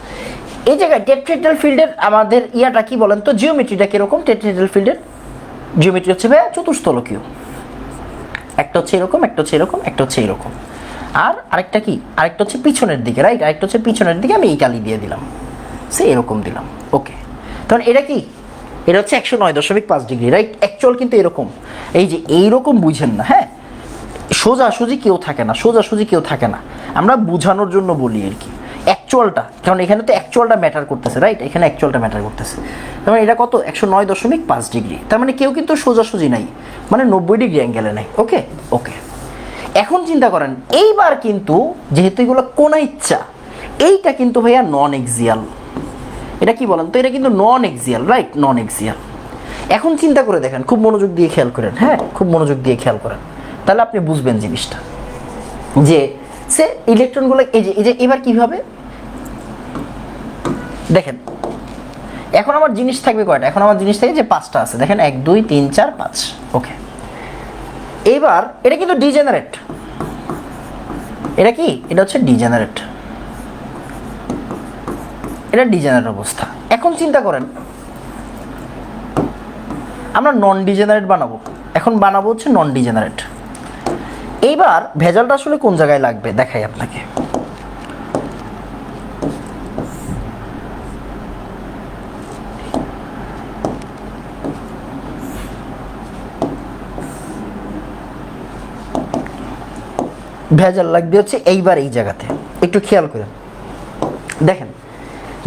এই জায়গায় টেট্রাহেড্রাল ফিল্ডের আমাদের ইয়াটা কি বলেন তো? জিওমেট্রিটা কিরকম? টেট্রাহেড্রাল ফিল্ডের জিওমেট্রি হচ্ছে ভাইয়া চতুস্তলকীয়। একটা হচ্ছে এরকম, একটা হচ্ছে এরকম, একটা হচ্ছে এরকম, আর আরেকটা কি? আরেকটা হচ্ছে পিছনের দিকে, রাইট? আরেকটা হচ্ছে পিছনের দিকে, আমি এই কালি দিয়ে দিলাম, সে এরকম দিলাম, ওকে। তখন এটা কি? এটা হচ্ছে 109.5 ডিগ্রি, রাইট? অ্যাকচুয়াল কিন্তু এরকম, এই যে এইরকম বুঝেন না, হ্যাঁ সোজাসুজি কেউ থাকে না, সোজাসুজি কেউ থাকে না, আমরা বুঝানোর জন্য বলি আর কি। অ্যাকচুয়ালটা, কারণ এখানে তো অ্যাকচুয়ালটা ম্যাটার করতেছে, রাইট? এখানে অ্যাকচুয়ালটা ম্যাটার করতেছে। তার মানে এটা কত? 109.5 ডিগ্রি। তার মানে কেউ কিন্তু সোজাসুজি নাই, মানে 90 ডিগ্রি অ্যাঙ্গেলে নাই, ওকে ওকে। এখন চিন্তা করেন, এইবার কিন্তু যেহেতু এগুলো কোনা ইচ্ছা, এইটা কিন্তু ভাইয়া নন এক্সিয়াল, এটা কি বলেন তো? এটা কিন্তু নন এক্সিয়াল, রাইট? নন এক্সিয়াল। এখন চিন্তা করে দেখেন, খুব মনোযোগ দিয়ে খেয়াল করেন, হ্যাঁ খুব মনোযোগ দিয়ে খেয়াল করেন, তাহলে আপনি বুঝবেন জিনিসটা যে সে ইলেকট্রনগুলো এই যে এবার কিভাবে দেখেন। এখন আমার জিনিস থাকবে কয়টা? এখন আমার জিনিস থাকে যে 5টা আছে, দেখেন 1 2 3 4 5। ওকে, এবার এটা কিন্তু ডিজেনারেট। এটা কি? এটা হচ্ছে ডিজেনারেট, এটা ডিজেনারেট অবস্থা। এখন চিন্তা করেন, আমরা নন ডিজেনারেট বানাবো, এখন বানাবো হচ্ছে নন ডিজেনারেট। এইবার ভেজালটা আসলে কোন জায়গায় লাগবে দেখাই আপনাকে। ভেজাল লাগবে হচ্ছে এইবার এই জায়গাতে, একটু খেয়াল করেন দেখেন।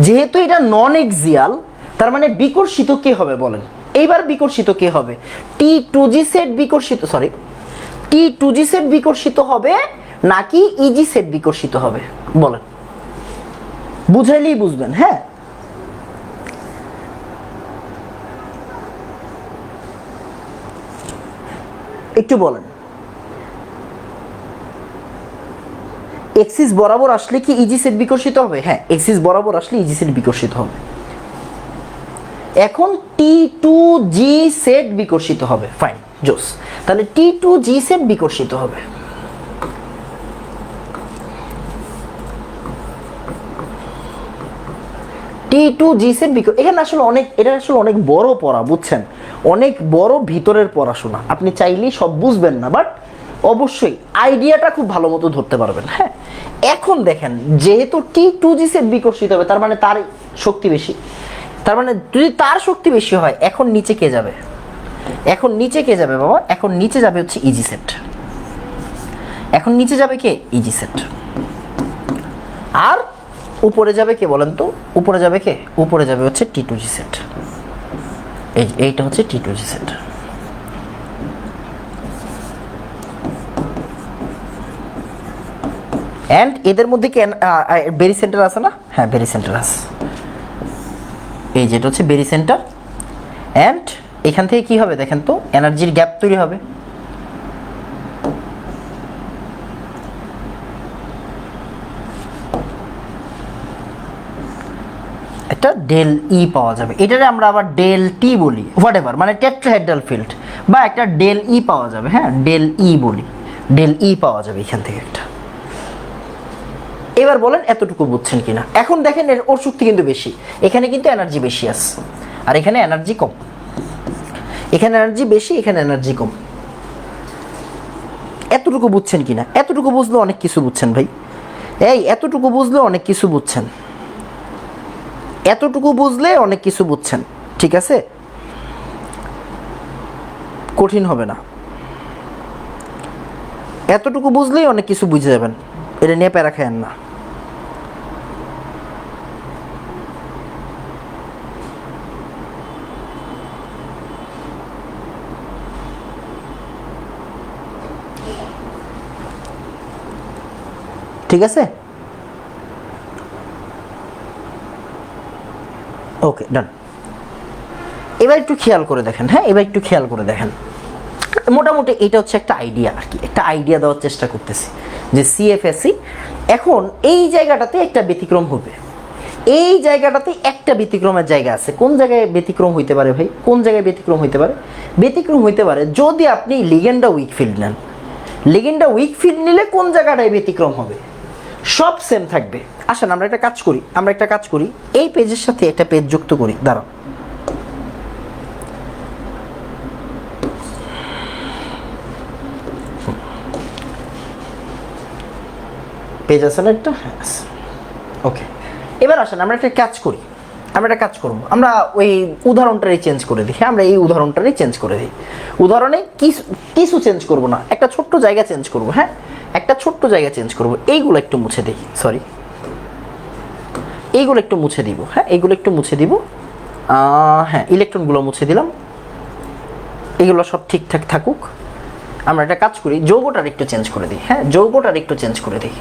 যেহেতু এটা নন এক্সিয়াল, তার মানে বিকর্ষিত কে হবে বলেন? এইবার বিকর্ষিত কে হবে? T2G সেট বিকর্ষিত, সরি T2G সেট বিকর্ষিত হবে নাকি EG সেট বিকর্ষিত হবে বলেন? বুঝাইলেই বুঝবেন। হ্যাঁ, একটু বলেন। এক্সিস বরাবর আসলে কি ইজি সেট বিকর্ষিত হবে? হ্যাঁ, এক্সিস বরাবর আসলে ইজি সেট বিকর্ষিত হবে। এখন T2G সেট বিকর্ষিত হবে, ফাইন, জোস। তাহলে T2G সেট বিকর্ষিত হবে। T2G সেট এখানে আসলে অনেক, এটা আসলে অনেক বড় পড়া, বুঝছেন? অনেক বড় ভিতরের পড়াশোনা। আপনি চাইলেই সব বুঝবেন না, বাট অবশ্যই আইডিয়াটা খুব ভালো মতো ধরতে পারবেন। হ্যাঁ, এখন দেখেন, যেহেতু T2G সেট বিকর্ষিত হবে, তার মানে তার শক্তি বেশি। তার মানে যদি তার শক্তি বেশি হয়, এখন নিচে কে যাবে? এখন নিচে কে যাবে বাবা? এখন নিচে যাবে হচ্ছে ইজি সেট। এখন নিচে যাবে কে? Easy set. আর উপরে যাবে কে বলেন তো? উপরে যাবে কে? উপরে যাবে হচ্ছে T2G সেট। এইটা হচ্ছে T2G সেট। এন্ড এদের মধ্যে কি বেরি সেন্টার আছে না? হ্যাঁ, বেরি সেন্টার আছে। এই যেটা হচ্ছে বেরি সেন্টার। এন্ড এখান থেকে কি হবে দেখেন তো? এনার্জির গ্যাপ তৈরি হবে। একটা ডেল ই পাওয়া যাবে, এটারে আমরা আবার ডেল টি বলি, হোয়াট এভার, মানে টেট্রাহেড্রাল ফিল্ড, বা একটা ডেল ই পাওয়া যাবে। হ্যাঁ, ডেল ই বলি, ডেল ই পাওয়া যাবে এখান থেকে একটা। এবার বলেন এতটুকু বুঝছেন কিনা? এখন দেখেন ওর শক্তি কিন্তু বেশি, এখানে কিন্তু এনার্জি বেশি আছে, আর এখানে এনার্জি কম। এখানে এনার্জি বেশি, এখানে এনার্জি কম। এতটুকু বুঝছেন কিনা? এতটুকু বুঝলে অনেক কিছু বুঝছেন ভাই। এই এতটুকু বুঝলে অনেক কিছু বুঝছেন, এতটুকু বুঝলে অনেক কিছু বুঝছেন, ঠিক আছে? কঠিন হবে না, এতটুকু বুঝলেই অনেক কিছু বুঝে যাবেন। এটা নিয়ে প্যারা খায়েন না। ঠিক আছে, ওকে, ডান। এবার একটু খেয়াল করে দেখেন। হ্যাঁ, এবার একটু খেয়াল করে দেখেন। মোটামুটি এটা হচ্ছে একটা আইডিয়া আর কি, একটা আইডিয়া দেওয়ার চেষ্টা করতেছি যে CFSE এখন এই জায়গাটাতে একটা ব্যতিক্রম হবে। এই জায়গাটাতে একটা ব্যতিক্রমের জায়গা আছে। কোন জায়গায় ব্যতিক্রম হইতে পারে ভাই? কোন জায়গায় ব্যতিক্রম হইতে পারে? ব্যতিক্রম হইতে পারে যদি আপনি লিগেন্ডা উইক ফিল্ড নেন। লিগেন্ডা উইক ফিল্ড নিলে কোন জায়গাটায় ব্যতিক্রম হবে? সব সেম থাকবে। আসেন আমরা একটা কাজ করি, এই পেজের সাথে একটা পেজ যুক্ত করি। দাঁড়াও, পেজ আছে না একটা? ওকে, এবার আসেন আমরা একটা কাজ করি, আমরা একটা কাজ করবো, আমরা ওই উদাহরণটারই চেঞ্জ করে দিই। আমরা এই উদাহরণটারই চেঞ্জ করে দিই। উদাহরণে কিছু চেঞ্জ করব না, একটা ছোট্ট জায়গা চেঞ্জ করব। হ্যাঁ, একটা ছোট্ট জায়গা চেঞ্জ করব। এইগুলো একটু মুছে দিই, সরি, এইগুলো একটু মুছে দিব। হ্যাঁ, এইগুলো একটু মুছে দিব। হ্যাঁ, ইলেকট্রনগুলো মুছে দিলাম। এগুলো সব ঠিকঠাক থাকুক। আমরা একটা কাজ করি, যৌগটার একটু চেঞ্জ করে দিই। হ্যাঁ, যৌগটার একটু চেঞ্জ করে দিই।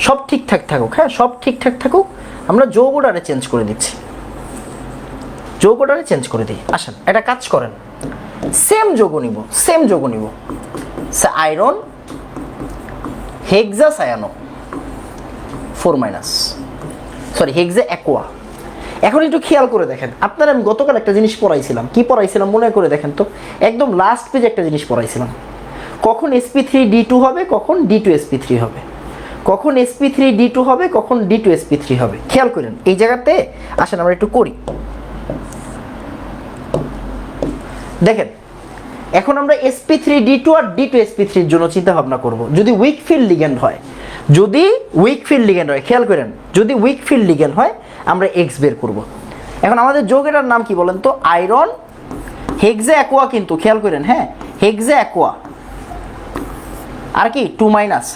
সব ঠিকঠাক থাকুক, হ্যাঁ সব ঠিকঠাক থাকুক, আমরা যৌগ অর্ডারে চেঞ্জ করে দিচ্ছি, যৌগ অর্ডারে চেঞ্জ করে দিই। আসেন একটা কাজ করেন, সেম যৌগ নিব, সেম যৌগ নিব, আয়রন হেক্সা সায়ানো 4 সরি হেক্সা অ্যাকোয়া। এখন একটু খেয়াল করে দেখেন, আপনারা আমি গতকাল একটা জিনিস পড়াইছিলাম, কি পড়াইছিলাম মনে করে দেখেন তো, একদম লাস্ট পেজে একটা জিনিস পড়াইছিলাম, কখন sp3d2 হবে, কখন d2sp3 হবে, কখন sp3d2 হবে, কখন d2sp3 হবে। খেয়াল করেন এই জায়গাতে, আসেন আমরা একটু করি। দেখেন এখন আমরা sp3d2 আর d2sp3 এর জন্য চিন্তা ভাবনা করব। যদি উইক ফিল্ড লিগ্যান্ড হয়, যদি উইক ফিল্ড লিগ্যান্ড হয়, খেয়াল করেন যদি উইক ফিল্ড লিগ্যান্ড হয় আমরা x বের করব। এখন আমাদের যৌগের নাম কি বলেন তো, আয়রন হেক্সা অ্যাকোয়া, কিন্তু খেয়াল করেন হ্যাঁ হেক্সা অ্যাকোয়া আর কি 2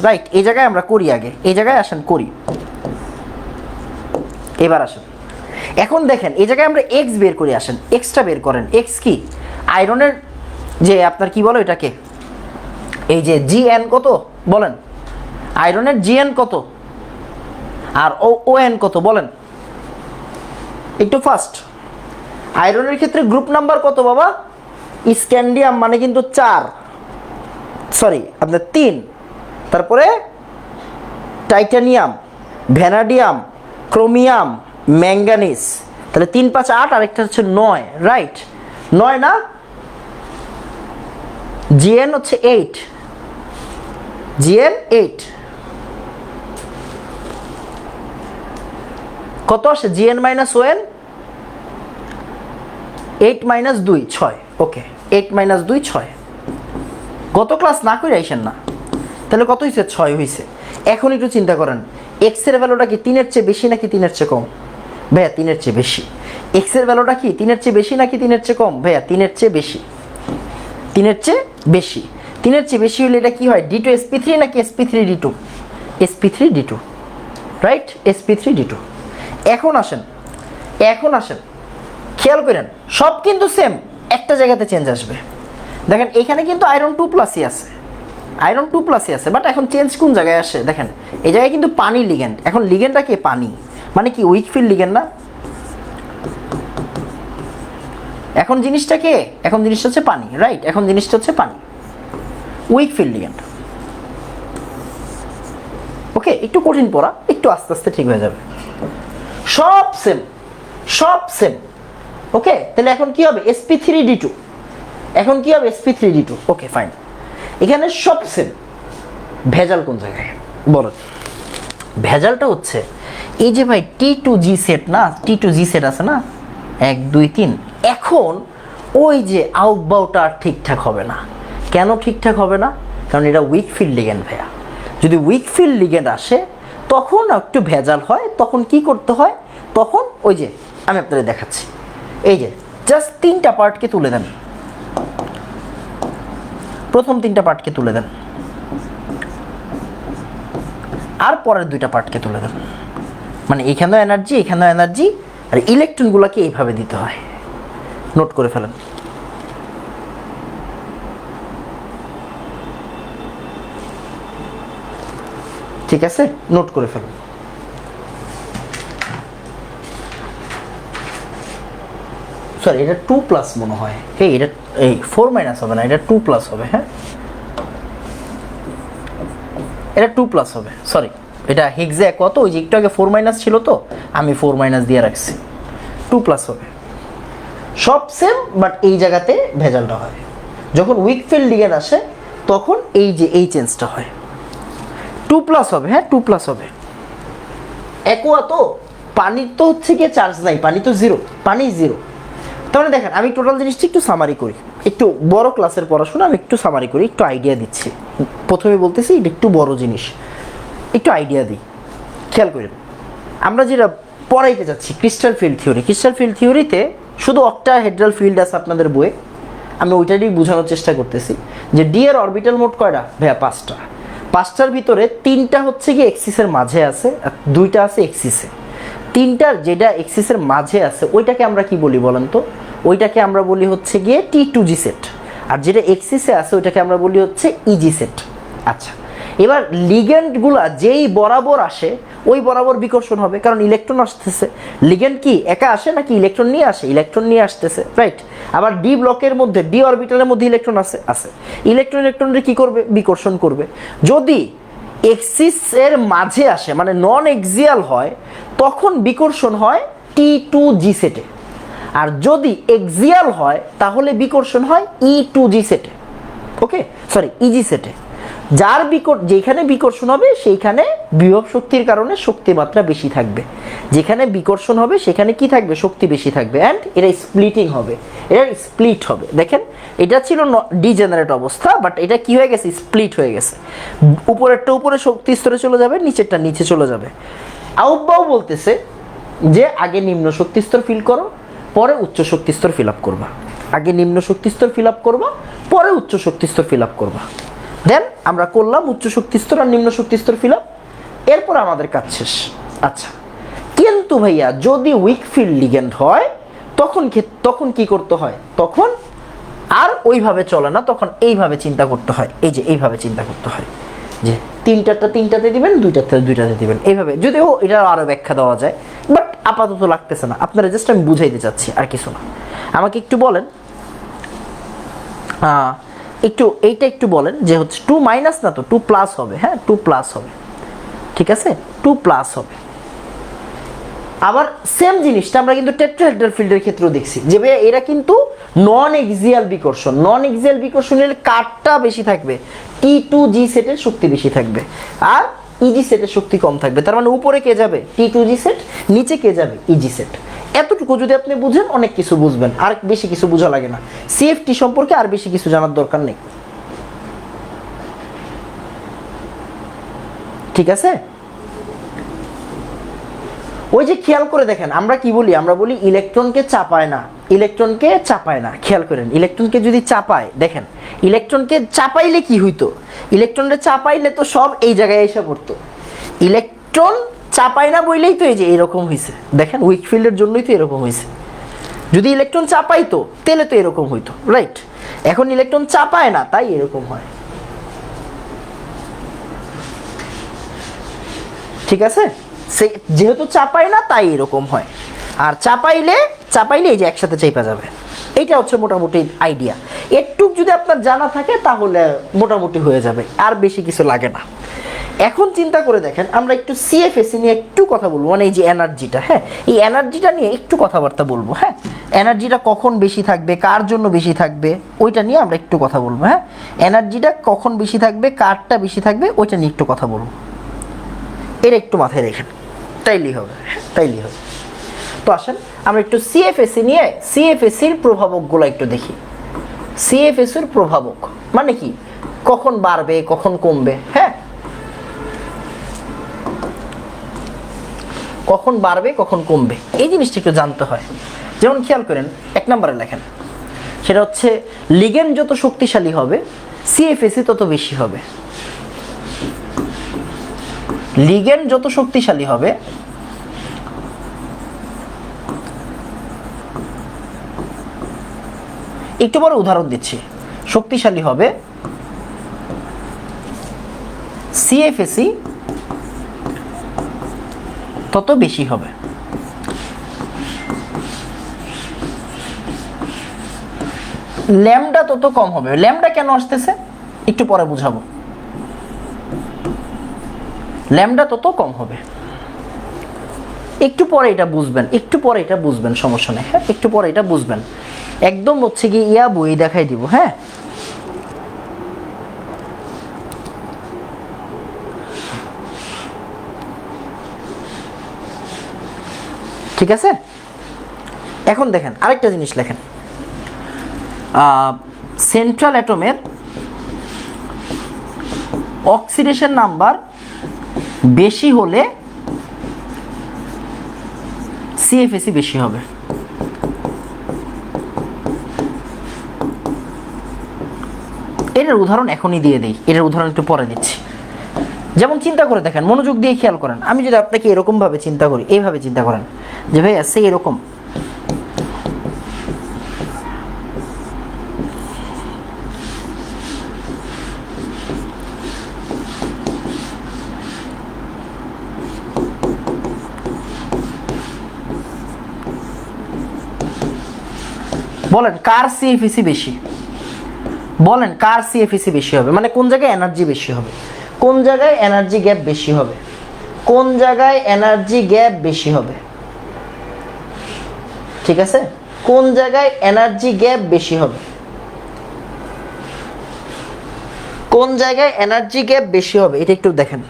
রাইট। এই জায়গায় আমরা করি, আগে এই জায়গায় আসেন করি, এবার আসেন। এখন দেখেন এই জায়গায় আমরা x বের করি, আসেন xটা বের করেন। x কি আয়রনের যে আপনার কি বলো এটাকে, এই যে gn কত বলেন, আয়রনের gn কত আর on কত বলেন একটু ফাস্ট। আয়রনের ক্ষেত্রে গ্রুপ নাম্বার কত বাবা, স্ক্যান্ডিয়াম মানে কিন্তু 4, সরি আপনার 3, তারপরে টাইটানিয়াম, ভ্যানাডিয়াম, ক্রোমিয়াম, ম্যাঙ্গানিজ, তাহলে 3 5 8, আরেকটা হচ্ছে 9 রাইট, 9 না, জিএন হচ্ছে 8, জিএন 8 কত আসে, জিএন মাইনাস ওএন 8 - 2 6, ওকে 8 - 2 6, গত ক্লাস না করে আইসেন না, তাহলে কত হয়েছে 6 হয়েছে। এখন একটু চিন্তা করেন এক্স এর ভ্যালুটা কি 3 এর চেয়ে বেশি নাকি 3 এর চেয়ে কম, ভাইয়া 3 এর চেয়ে বেশি। এক্স এর ভ্যালুটা কি 3 এর চেয়ে বেশি নাকি 3 এর চেয়ে কম, ভাইয়া 3 এর চেয়ে বেশি, 3 এর চেয়ে বেশি। 3 এর চেয়ে বেশি হলে এটা কি হয়, d2sp3 নাকি sp3d2, sp3d2 রাইট, sp3d2। এখন আসেন, এখন আসেন খেয়াল করেন সব কিন্তু সেম, একটা জায়গাতে চেঞ্জ আসবে। দেখেন এখানে কিন্তু আয়রন 2+ আছে, আয়রন 2+ আছে, বাট এখন চেঞ্জ কোন জায়গায় আসে দেখেন, এই জায়গায় কিন্তু পানি লিগ্যান্ড। এখন লিগ্যান্ডটা কি পানি, মানে কি উইক ফিল্ড লিগ্যান্ড না, এখন জিনিসটা কে, এখন জিনিসটা হচ্ছে পানি রাইট, এখন জিনিসটা হচ্ছে পানি, উইক ফিল্ড লিগ্যান্ড। ওকে একটু কঠিন পড়া, একটু আস্তে আস্তে ঠিক হয়ে যাবে, সব সেম, সব সেম। ওকে তাহলে এখন কি হবে sp3d2, এখন কি হবে sp3d2, ওকে ফাইন। এখানে সব সেম, ভেজাল কোন জায়গায় বলো, ভেজালটা হচ্ছে এই যে ভাই t2g সেট না, t2g সেট আছে না 1 2 3, এখন ওই যে আউটবাউটা ঠিকঠাক হবে না। কেন ঠিকঠাক হবে না, কারণ এটা উইক ফিল্ড লিগ্যান্ড ভাইয়া। যদি উইক ফিল্ড লিগ্যান্ড আসে তখন একটু ভেজাল হয়, তখন কি করতে হয়, তখন ওই যে আমি আপনাদের দেখাচ্ছি, এই যে জাস্ট 3টা পার্টকে তুলে দেন, প্রথম 3টা পার্টকে তুলে দেন আর পরের 2টা পার্টকে তুলে দেন, মানে এখানেও এনার্জি এখানেও এনার্জি, আর ইলেকট্রনগুলোকে এইভাবে দিতে হয়, নোট করে ফেলেন। ঠিক আছে নোট করে ফেলুন। সরি এটা 2+ মনে হয়, এটা এই 4- হবে না, এটা 2+ হবে, হ্যাঁ এটা 2+ হবে, সরি এটা হেক্সা কত, ওই যে একটু আগে 4- ছিল তো আমি 4- দিয়ে রাখছি, 2+ হবে। সব সেম, বাট এই জায়গাতে ভেজালটা হয় যখন উইক ফিল্ড লিগ্যান্ড আসে, তখন এই যে এই চেঞ্জটা হয়, 2+ হবে, হ্যাঁ 2+ হবে। অ্যাকোয়া তো পানির তো হচ্ছে গিয়ে চার্জ নাই, পানি তো 0, পানি 0। তাহলে দেখেন আমি টোটাল জিনিসটা একটু সামারি করি, একটু বড় ক্লাসের পড়াশোনা আমি একটু সামারি করি, একটু আইডিয়া দিচ্ছি। প্রথমে বলতেছি এটা একটু বড় জিনিস, একটু আইডিয়া দিই। খেয়াল করেন আমরা যেটা পড়াইতে যাচ্ছি crystal field theory, crystal field থিওরিতে শুধু অক্টাহেড্রাল ফিল্ড আছে আপনাদের বইয়ে, আমি ওইটারই বোঝানোর চেষ্টা করতেছি যে ডি এর অরবিটাল মোট কয়টা ভাইয়া 5টা, 5টার ভিতরে 3টা হচ্ছে কি এক্সিসের মাঝে আছে আর 2টা আছে এক্সিসে। 3টার যেটা এক্সিসের মাঝে আছে ওইটাকে আমরা কি বলি বলেন তো, ওইটাকে আমরা বলি হচ্ছে গিয়ে T2G সেট, আর যেটা এক্সিসে আছে ওইটাকে আমরা বলি হচ্ছে ইজি সেট। আচ্ছা এবার লিগ্যান্ডগুলা যেই বরাবর আসে ওই বরাবর বিকর্ষণ হবে, কারণ ইলেকট্রন আসতেছে। লিগ্যান্ড কি একা আসে নাকি ইলেকট্রন নিয়ে আসে? ইলেকট্রন নিয়ে আসতেছে, রাইট। আবার ডি ব্লকের মধ্যে, ডি অরবিটালের মধ্যে ইলেকট্রন আছে, ইলেকট্রন ইলেকট্রনের কি করবে? বিকর্ষণ করবে। যদি এক্সিস এর মাঝে আসে মানে নন এক্সিয়াল হয় তখন বিকর্ষণ হয় T2G সেটে, আর যদি এক্সিয়াল হয় তাহলে বিকর্ষণ হয় E2G সেটে, ওকে, সরি ইজি সেটে। যেখানে বিকর্ষণ হবে সেইখানে বিভব শক্তির কারণে শক্তি মাত্রা বেশি থাকবে, যেখানে বিকর্ষণ হবে সেখানে কি থাকবে? শক্তি বেশি থাকবে, অ্যান্ড এটা স্প্লিটিং হবে, এটা স্প্লিট হবে। দেখেন এটা ছিল ডিজেনারেট অবস্থা, বাট এটা কি হয়ে গেছে? স্প্লিট হয়ে গেছে। উপরেরটা উপরে শক্তি স্তরে চলে যাবে, নিচেরটা নিচে চলে যাবে। আউবাউ বলতেছে যে আগে নিম্ন শক্তি স্তর ফিল করো, পরে উচ্চ শক্তি স্তর ফিল আপ করবা। আগে নিম্ন শক্তি স্তর ফিল আপ করবা, পরে উচ্চ শক্তি স্তর ফিল আপ করবা। দেন আমরা করলাম উচ্চ শক্তি স্তর আর নিম্ন শক্তি স্তর ফিল আপ, এরপর আমাদের কাজ শেষ। আচ্ছা, কিন্তু ভাইয়া যদি উইক ফিল্ড লিগ্যান্ড হয় তখন কি করতে হয়? তখন আর ওইভাবে চলে না, তখন এইভাবে চিন্তা করতে হয়, এই যে এইভাবে চিন্তা করতে হয় যে তিনটাতে দিবেন, দুইটাতে দিবেন, এইভাবে। যদিও এটা আরো ব্যাখ্যা দেওয়া যায়, বাট আপাতত লাগতেছে না, আপনারা জাস্ট আমি বুঝাইতে চাচ্ছি আর কিছু না। আমাকে একটু বলেন, এইটা একটু বলেন যে হচ্ছে 2 মাইনাস না তো 2 প্লাস হবে, হ্যাঁ 2 প্লাস হবে, ঠিক আছে 2 প্লাস হবে। আবার সেম জিনিসটা আমরা কিন্তু টেট্রাহেড্রাল ফিল্ডের ক্ষেত্রেও দেখছি যে ভাইয়া এরা কিন্তু নন এক্সিয়াল বিকর্ষণ, নন এক্সিয়াল বিকর্ষণের কাটটা বেশি থাকবে, T2G সেটের শক্তি বেশি থাকবে আর ইজি সেটের শক্তি কম থাকবে। তার মানে উপরে কে যাবে? T2G সেট, নিচে কে যাবে? Easy set. এতটুকু যদি আপনি বুঝেন অনেক কিছু বুঝবেন, আর বেশি কিছু বোঝা লাগে না। সিএফটি সম্পর্কে আর বেশি কিছু জানার দরকার নেই, ঠিক আছে? ওই যে খেয়াল করে দেখেন আমরা কি বলি? আমরা বলি ইলেকট্রনকে চাপায় না, ইলেকট্রনকে চাপায় না। খেয়াল করেন, ইলেকট্রনকে যদি চাপায়, দেখেন ইলেকট্রনকে চাপাইলে কি হইতো? ইলেকট্রনকে চাপাইলে তো সব এই জায়গায় এসে পড়তো। ইলেকট্রন চাপায় না বইলেই তো এই যে এরকম হয়েছে, দেখেন উইক ফিল্ডের জন্যই তো এরকম হয়েছে। যদি ইলেকট্রন চাপাইতো তাহলে তো এরকম হইতো, রাইট? এখন ইলেকট্রন চাপায় না তাই এরকম হয়, ঠিক আছে? যেহেতু চাপায় না তাই এরকম হয়, আর চাপাইলে এই যে একসাথে চেপা যাবে। এইটা হচ্ছে মোটামুটি আইডিয়া। একটু যদি আপনার জানা থাকে তাহলে মোটামুটি হয়ে যাবে, আর বেশি কিছু লাগে না। এখন চিন্তা করে দেখেন, আমরা একটু সিএফএসি নিয়ে একটু কথা বলবো, মানে এই যে এনার্জিটা, হ্যাঁ এই এনার্জিটা নিয়ে একটু কথাবার্তা বলবো। হ্যাঁ, এনার্জিটা কখন বেশি থাকবে, কার জন্য বেশি থাকবে, ওইটা নিয়ে আমরা একটু কথা বলবো। হ্যাঁ, এনার্জিটা কখন বেশি থাকবে, কারটা বেশি থাকবে, ওইটা নিয়ে একটু কথা বলবো। এটা একটু মাথায় রেখেন, তাইলেই হবে, তাইলেই হবে। তো আসেন আমরা একটু সিএফএসি নিয়ে সিএফএসির প্রভাবকগুলো একটু দেখি। সিএফএসির প্রভাবক মানে কি? কখন বাড়বে, কখন কমবে, হ্যাঁ কখন বাড়বে, কখন কমবে, এই জিনিসটা একটু জানতে হয়। যেমন খেয়াল করেন, 1 নম্বরে লেখেন, সেটা হচ্ছে লিগ্যান্ড যত শক্তিশালী হবে সিএফএসি তত বেশি হবে। লিগ্যান্ড যত শক্তিশালী হবে একটু বড় উদাহরণ দিচ্ছি, শক্তিশালী হবে সিএফএসি তত বেশি হবে। ল্যামডা তত কম হবে। ল্যামডা কেন আসতেছে একটু পরে বুঝাবো। ল্যামডা তত কম হবে, একটু পরে এটা বুঝবেন, একটু পরে এটা বুঝবেন, সমস্যা নেই। হ্যাঁ, একটু পরে এটা বুঝবেন, একদম হচ্ছে কি বই দেখাই দিব। হ্যাঁ, ঠিক আছে? এখন দেখেন আরেকটা জিনিস লেখেন, সেন্ট্রাল অ্যাটমের অক্সিডেশন নাম্বার বেশি হলে সিএফএসি বেশি হবে। এটার উদাহরণ এখনই দিয়ে দেই, এটার উদাহরণ একটু পরে দিচ্ছি। যেমন চিন্তা করে দেখেন, মনোযোগ দিয়ে খেয়াল করেন, আমি যদি আপনাকে এরকম ভাবে চিন্তা করি, এইভাবে চিন্তা করেন যে ভাই আছে এরকম, বলেন কার সিএফইসি বেশি, বলেন কার সিএফইসি বেশি হবে, মানে কোন জায়গায় এনার্জি বেশি হবে, কোন জায়গায় এনার্জি গ্যাপ বেশি হবে, কোন জায়গায় এনার্জি গ্যাপ বেশি হবে, ঠিক আছে, কোন জায়গায় এনার্জি গ্যাপ বেশি হবে, কোন জায়গায় এনার্জি গ্যাপ বেশি হবে, এটা একটু দেখেন।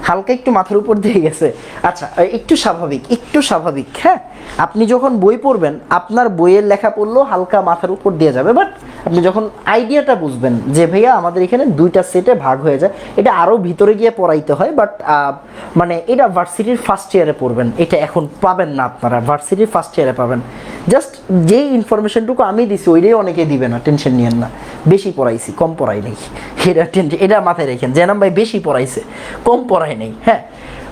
হালকা একটু মাথার উপর দিয়ে গেছে, আচ্ছা একটু স্বাভাবিক, একটু স্বাভাবিক। হ্যাঁ, আপনি যখন বই পড়বেন আপনার বইয়ের লেখা পড়লেও হালকা মাথার উপর দিয়ে যাবে, বাট আপনি যখন আইডিয়াটা বুঝবেন যে ভাইয়া আমাদের এখানে দুইটা সেটে ভাগ হয়ে যায়, এটা আরও ভিতরে গিয়ে পড়াইতে হয়, বাট মানে এটা ভার্সিটির ফার্স্ট ইয়ারে পড়বেন, এটা এখন পাবেন না, আপনারা ভার্সিটির ফার্স্ট ইয়ারে পাবেন। জাস্ট যেই ইনফরমেশনটুকু আমি দিছি ওইটাই অনেকে দিবে না, টেনশন নিয়েন না, বেশি পড়াইছি কম পড়াই নেই, এটা টেনশন, এটা মাথায় রেখেন যে নাম ভাই বেশি পড়াইছে কম পড়াই নেই। হ্যাঁ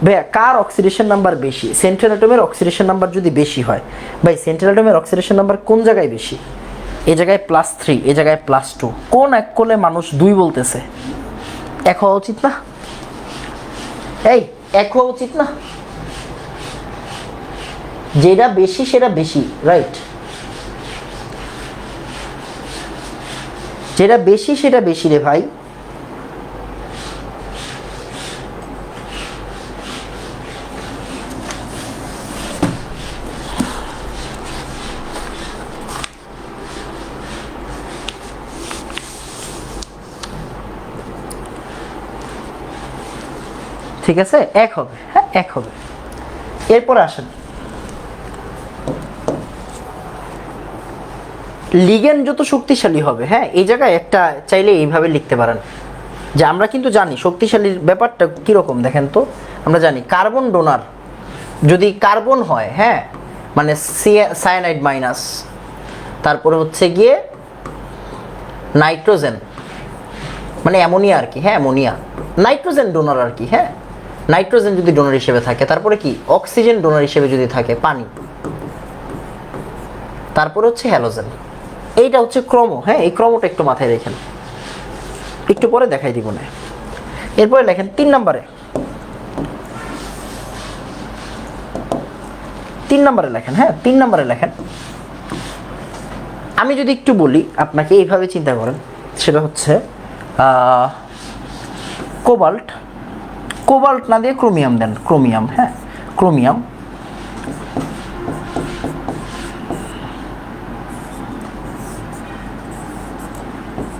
ভাইয়া, কার অক্সিডেশন নাম্বার বেশি, সেন্ট্রাল অ্যাটমের অক্সিডেশন নাম্বার যদি বেশি হয়, ভাই সেন্ট্রাল অ্যাটমের অক্সিডেশন নাম্বার কোন জায়গায় বেশি, এই জায়গায় +3, এই জায়গায় +2, কোন এক কোলে মানুষ 2 বলতেছে, এক হওয়া উচিত না, এই এক হওয়া উচিত না, যেটা বেশি সেটা বেশি, রাইট, যেটা বেশি সেটা বেশি রে ভাই। ঠিক আছে, এক হবে, হ্যাঁ এক হবে। এরপরে আসেন, লিগ্যান্ড যত শক্তিশালী হবে, হ্যাঁ এই জায়গায় একটা চাইলে এইভাবে লিখতে পারেন যে আমরা কিন্তু জানি শক্তিশালীর ব্যাপারটা কীরকম, দেখেন তো আমরা জানি কার্বন ডোনার যদি কার্বন হয়, হ্যাঁ মানে সায়ানাইড মাইনাস, তারপরে হচ্ছে গিয়ে নাইট্রোজেন মানে অ্যামোনিয়া আর কি, হ্যাঁ অ্যামোনিয়া, নাইট্রোজেন ডোনার আর কি, হ্যাঁ নাইট্রোজেন যদি ডোনার হিসেবে থাকে, তারপরে কি অক্সিজেন ডোনার হিসেবে যদি থাকে পানি, তারপরে হচ্ছে হ্যালোজেন, এইটা হচ্ছে ক্রম, হ্যাঁ এই ক্রমটা একটু মাথায় রেখেন, একটু পরে দেখাই দিব না। এরপরে লেখেন 3 নম্বরে, 3 নম্বরে লেখেন, হ্যাঁ 3 নম্বরে লেখেন। আমি যদি একটু বলি আপনাকে এইভাবে চিন্তা করেন, সেটা হচ্ছে কোবাল্ট, কোবাল্ট না দিয়ে ক্রোমিয়াম দেন, ক্রোমিয়াম, হ্যাঁ ক্রোমিয়াম,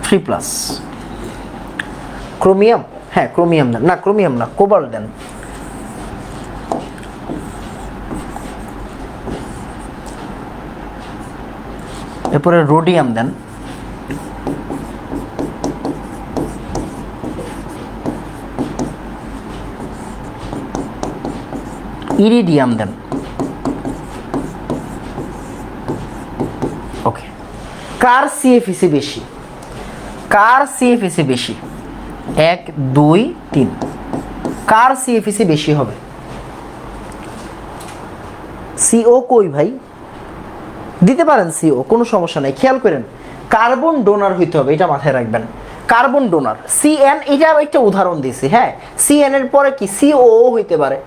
+3, ক্রোমিয়াম, হ্যাঁ ক্রোমিয়াম দেন, না ক্রোমিয়াম না কোবাল্ট দেন, এরপরে রোডিয়াম দেন, ইরিডিয়াম দেন, ওকে। কার সিএফইসি বেশি, কার সিএফইসি বেশি, 1 2 3, কার সিএফইসি বেশি হবে, সিও কই ভাই, দিতে পারেন সিও, কোনো সমস্যা নাই, খেয়াল করেন কার্বন ডোনার হইতে হবে, এটা মাথায় রাখবেন, কার্বন ডোনার সিএন, এটা একটা উদাহরণ দিয়েছি, হ্যাঁ সিএন এর পরে কি সিও হইতে পারে,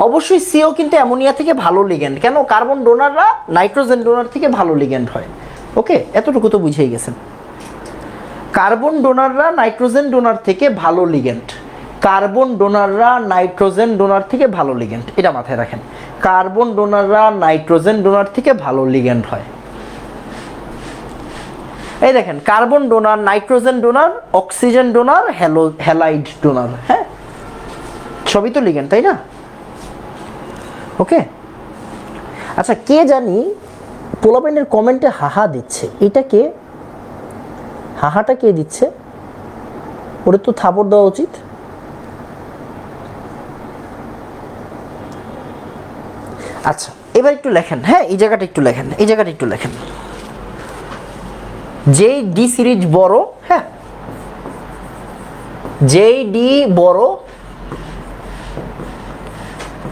অবশ্যই সিও কিন্তু অ্যামোনিয়া থেকে ভালো লিগ্যান্ড, কেন কার্বন ডোনাররা নাইট্রোজেন ডোনার থেকে ভালো লিগ্যান্ড হয়, ওকে এতটুকু তো বুঝেই গেছেন, কার্বন ডোনাররা নাইট্রোজেন ডোনার থেকে ভালো লিগ্যান্ড, কার্বন ডোনাররা নাইট্রোজেন ডোনার থেকে ভালো লিগ্যান্ড, এটা মাথায় রাখেন, কার্বন ডোনাররা নাইট্রোজেন ডোনার থেকে ভালো লিগ্যান্ড হয়। এই দেখেন carbon donor, nitrogen donor, oxygen donor, halide donor, হ্যাঁ সবই তো লিগ্যান্ড তাই না, ওকে। আচ্ছা কে জানি পোলাপাইনের কমেন্টে হাহা দিচ্ছে, এটা কে, হাহাটা কে দিচ্ছে, ওরে তো থাপড় দেওয়া উচিত। আচ্ছা এবার একটু লেখেন, হ্যাঁ এই জায়গাটা একটু লেখেন, এই জায়গাটা একটু লেখেন, যেই ডি সিরিজ বড়, হ্যাঁ যেই ডি বড়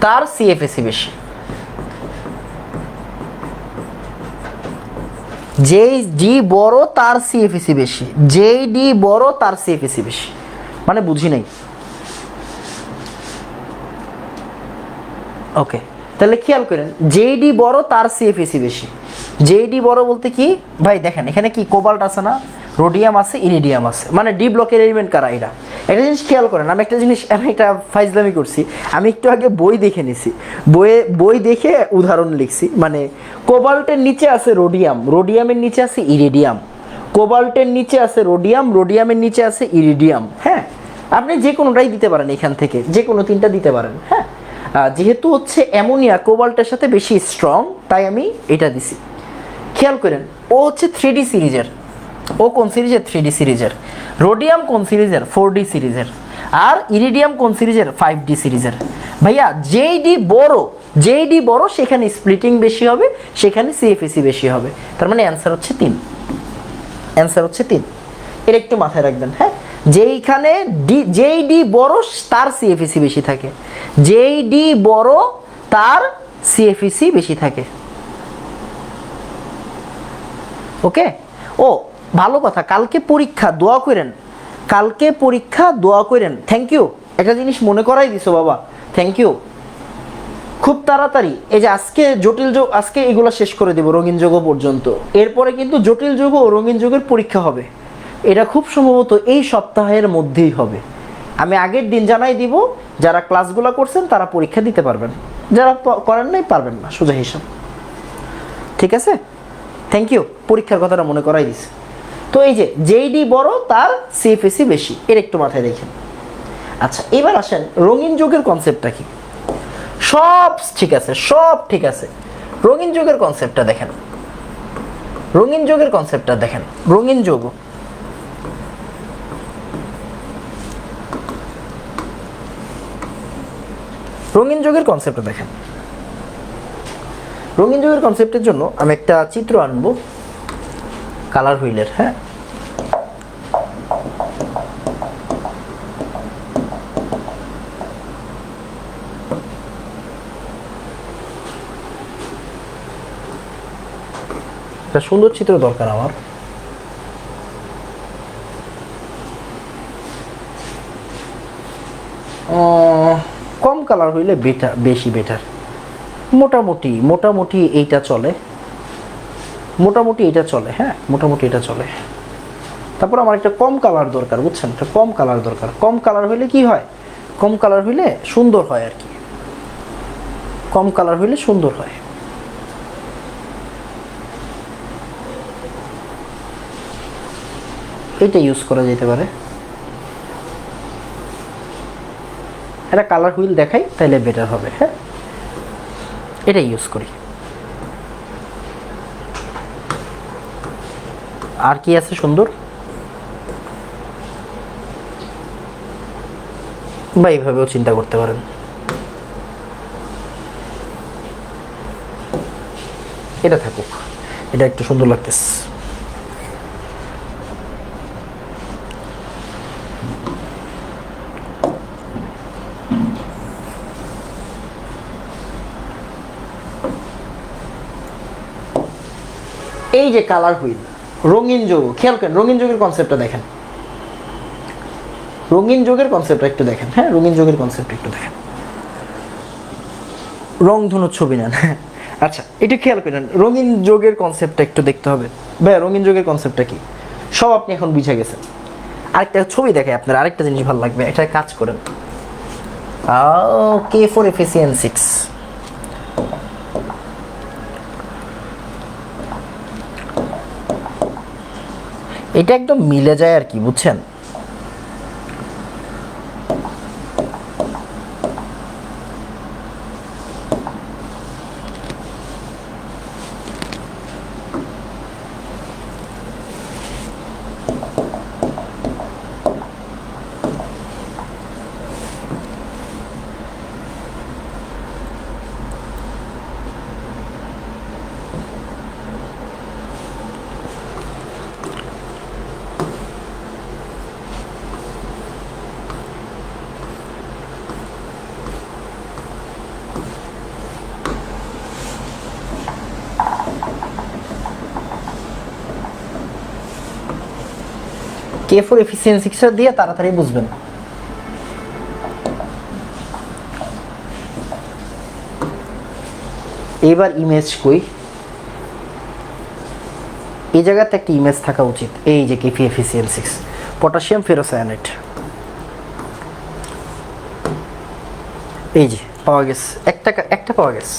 তার সিএফএসি বেশি, যেই ডি বড় তার সিএফএসি বেশি, যেই ডি বড় তার সিএফএসি বেশি, মানে বুঝি নাই, ওকে, তাহলে খেয়াল করেন জেডি বড় তার সিএফএসি বেশি। জেডি বড় বলতে কি ভাই, দেখেন এখানে কি কোবাল্ট আছে না, রোডিয়াম আছে, ইরিডিয়াম আছে, মানে ডি ব্লকের এলিমেন্ট কারা এরা। একটা জিনিস খেয়াল করেন, আমি একটা ফাইজলামি করছি, আমি একটু আগে বই দেখে নিছি, বই দেখে উদাহরণ লিখছি। মানে কোবাল্টের নিচে আছে রোডিয়াম, রোডিয়ামের নিচে আছে ইরিডিয়াম, কোবাল্টের নিচে আছে রোডিয়াম, রোডিয়ামের নিচে আছে ইরিডিয়াম। হ্যাঁ, আপনি যে কোনোটাই দিতে পারেন, এখান থেকে যে কোনো তিনটা দিতে পারেন। হ্যাঁ, যেহেতু হচ্ছে অ্যামোনিয়া কোবাল্টের সাথে বেশি স্ট্রং, তাই আমি এটা দিছি। খেয়াল করেন ও হচ্ছে 3D সিরিজের, ও কোন সিরিজের? 3D সিরিজের। রোডিয়াম কোন সিরিজের? 4D সিরিজের। আর ইরিডিয়াম কোন সিরিজের? 5D সিরিজের। ভাইয়া জেডি বড় সেখানে স্প্লিটিং বেশি হবে, সেখানে সিএফএসি বেশি হবে, তার মানে অ্যান্সার হচ্ছে 3। অ্যান্সার হচ্ছে 3, এর একটু মাথায় রাখবেন। হ্যাঁ, যেইখানে জেডি বড় তার সিএফএসি বেশি থাকে, জেডি বড় তার সিএফএসি বেশি থাকে। ওকে, ও ভালো কথা, কালকে পরীক্ষা দোয়া করেন, কালকে পরীক্ষা দোয়া করেন। থ্যাংক ইউ, একটা জিনিস মনে করাই দিছো বাবা, থ্যাংক ইউ। খুব তাড়াতাড়ি এই যে আজকে জটিল যোগ, আজকে এগুলো শেষ করে দেব রঙিন যোগ পর্যন্ত, এরপরে কিন্তু জটিল যোগ ও রঙিন যোগের পরীক্ষা হবে। এটা খুব সম্ভবত এই সপ্তাহের মধ্যেই হবে। আমি আগের দিন জানাই দিব, যারা ক্লাসগুলো করছেন তারা পরীক্ষা দিতে পারবেন, যারা করেন নাই পারবেন না, সোজা হিসাব। ঠিক আছে, থ্যাংক ইউ, পরীক্ষার কথাটা মনে করাই দিছে। তো এই যে জেডি বড় তার সিএফএসি বেশি, এর একটু মাথায় রেখেন। আচ্ছা, এবার আসেন রঙিন যোগের কনসেপ্টটা কি। সব ঠিক আছে, সব ঠিক আছে, রঙিন যোগের কনসেপ্টটা দেখেন, রঙিন যোগের কনসেপ্টটা দেখেন। রঙিন যোগ, রঙিন যোগের কনসেপ্টটা দেখেন। রঙিন যোগের কনসেপ্টের জন্য আমি একটা চিত্র আনবো কালার হুইলের। হ্যাঁ, একটা সুন্দর চিত্র দরকার আমার। কম কালার হইলে বেশি বেটার। মোটামুটি এইটা চলে, মোটামুটি এটা চলে। হ্যাঁ, মোটামুটি এটা চলে। তারপর আমার একটা কম কালার দরকার, বুঝছেন, একটা কম কালার দরকার। কম কালার হইলে কি হয়? কম কালার হইলে সুন্দর হয় আর কি, কম কালার হইলে সুন্দর হয়। এটা ইউজ করা যেতে পারে। একটা কালার হুইল দেখাই, তাহলে বেটার হবে। হ্যাঁ, এটা ইউজ করি। আর কি আছে সুন্দর? বা এইভাবেও চিন্তা করতে পারেন। এটা থাকুক, এটা একটু সুন্দর লাগতেছে। এই যে কালার হুইল, রঙিন যোগ, খেয়াল করেন রঙিন যোগের কনসেপ্টটা দেখেন, রঙিন যোগের কনসেপ্টটা একটু দেখেন। হ্যাঁ, রঙিন যোগের কনসেপ্টটা একটু দেখেন। রংধনুর ছবি নেন। আচ্ছা, এটা খেয়াল করেন, রঙিন যোগের কনসেপ্টটা একটু দেখতে হবে। ভাই রঙিন যোগের কনসেপ্টটা কি সব আপনি এখন বুঝে গেছেন। আরেকটা ছবি দেখে আপনার আরেকটা জিনিস ভালো লাগবে, এটা কাজ করেন। K4FeCN6, এটা একদম মিলে যায় আর কি, বুঝছেন। K4FeCN6 দিয়ে তাড়াতাড়ি বুঝবেন। এইবার ইমেজ কই, এই জায়গাতে একটা ইমেজ থাকা উচিত, এই যে KPFeCl6 পটাশিয়াম ফেরোসায়ানেট, এই যে পাওয়া গেছে, একটা পাওয়া গেছে।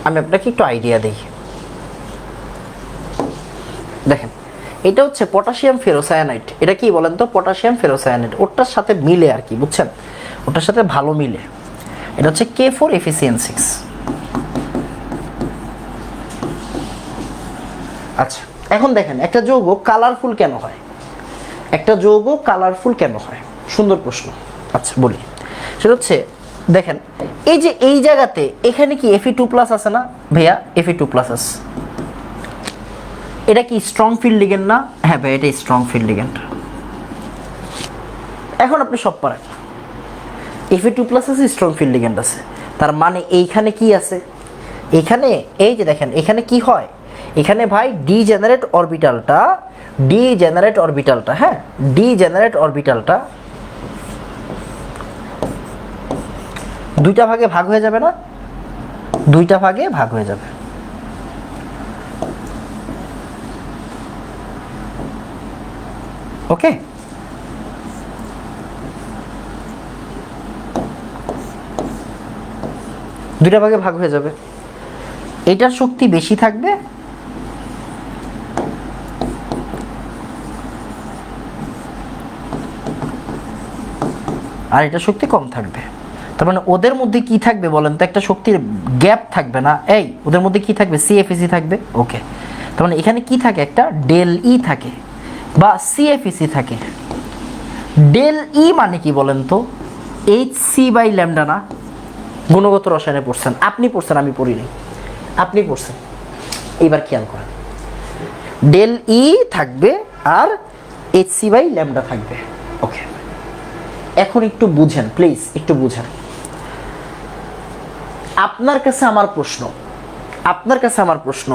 আমি আপনাকে একটু আইডিয়া দিই, দেখেন এটা হচ্ছে পটাশিয়াম ফেরোসায়ানাইট। এটা কি বলেন তো? পটাশিয়াম ফেরোসায়ানাইট, ওটার সাথে মিলে আর কি, বুঝছেন, ওটার সাথে ভালো মিলে। এটা হচ্ছে K4FeCN6। আচ্ছা, এখন দেখেন একটা যৌগ কালারফুল কেন হয়? একটা যৌগ কালারফুল কেন হয়? সুন্দর প্রশ্ন। আচ্ছা বলি, সেটা হচ্ছে দেখেন এই যে এই জায়গাতে এখানে কি Fe2+ আছে না ভাইয়া? Fe2+ আছে। এটা কি স্ট্রং ফিল্ড লিগেন্ড না? হ্যাঁ ভাই, এটা স্ট্রং ফিল্ড লিগেন্ড। এখন আপনি সব পারেন, Fe2+ আছে, স্ট্রং ফিল্ড লিগেন্ড আছে, তার মানে এইখানে কি আছে? এখানে এই যে দেখেন এখানে কি হয়, এখানে ভাই ডিজেনারেট অরবিটালটা, হ্যাঁ ডিজেনারেট অরবিটালটা দুইটা ভাগে ভাগ হয়ে যাবে না? দুইটা ভাগে ভাগ হয়ে যাবে। ওকে, দুইটা ভাগে ভাগ হয়ে যাবে। এটার শক্তি বেশি থাকবে, আর এটা শক্তি কম থাকবে। তার মানে ওদের মধ্যে কি থাকবে বলেন তো? একটা শক্তির গ্যাপ থাকবে না? এই ওদের মধ্যে কি থাকবে? CFEC থাকবে। ওকে, তার মানে এখানে কি থাকে? একটা ডেল ই থাকে বা CFEC থাকে। ডেল ই মানে কি বলেন তো? HC/λ না? গুণগত রসায়নে পড়ছেন, আপনি পড়ছেন, আমি পড়িনি, আপনি পড়ছেন। এইবার খেয়াল করেন, ডেল ই থাকবে আর HC/λ থাকবে। ওকে, এখন একটু বুঝেন প্লিজ, একটু বুঝেন। আপনার কাছে আমার প্রশ্ন,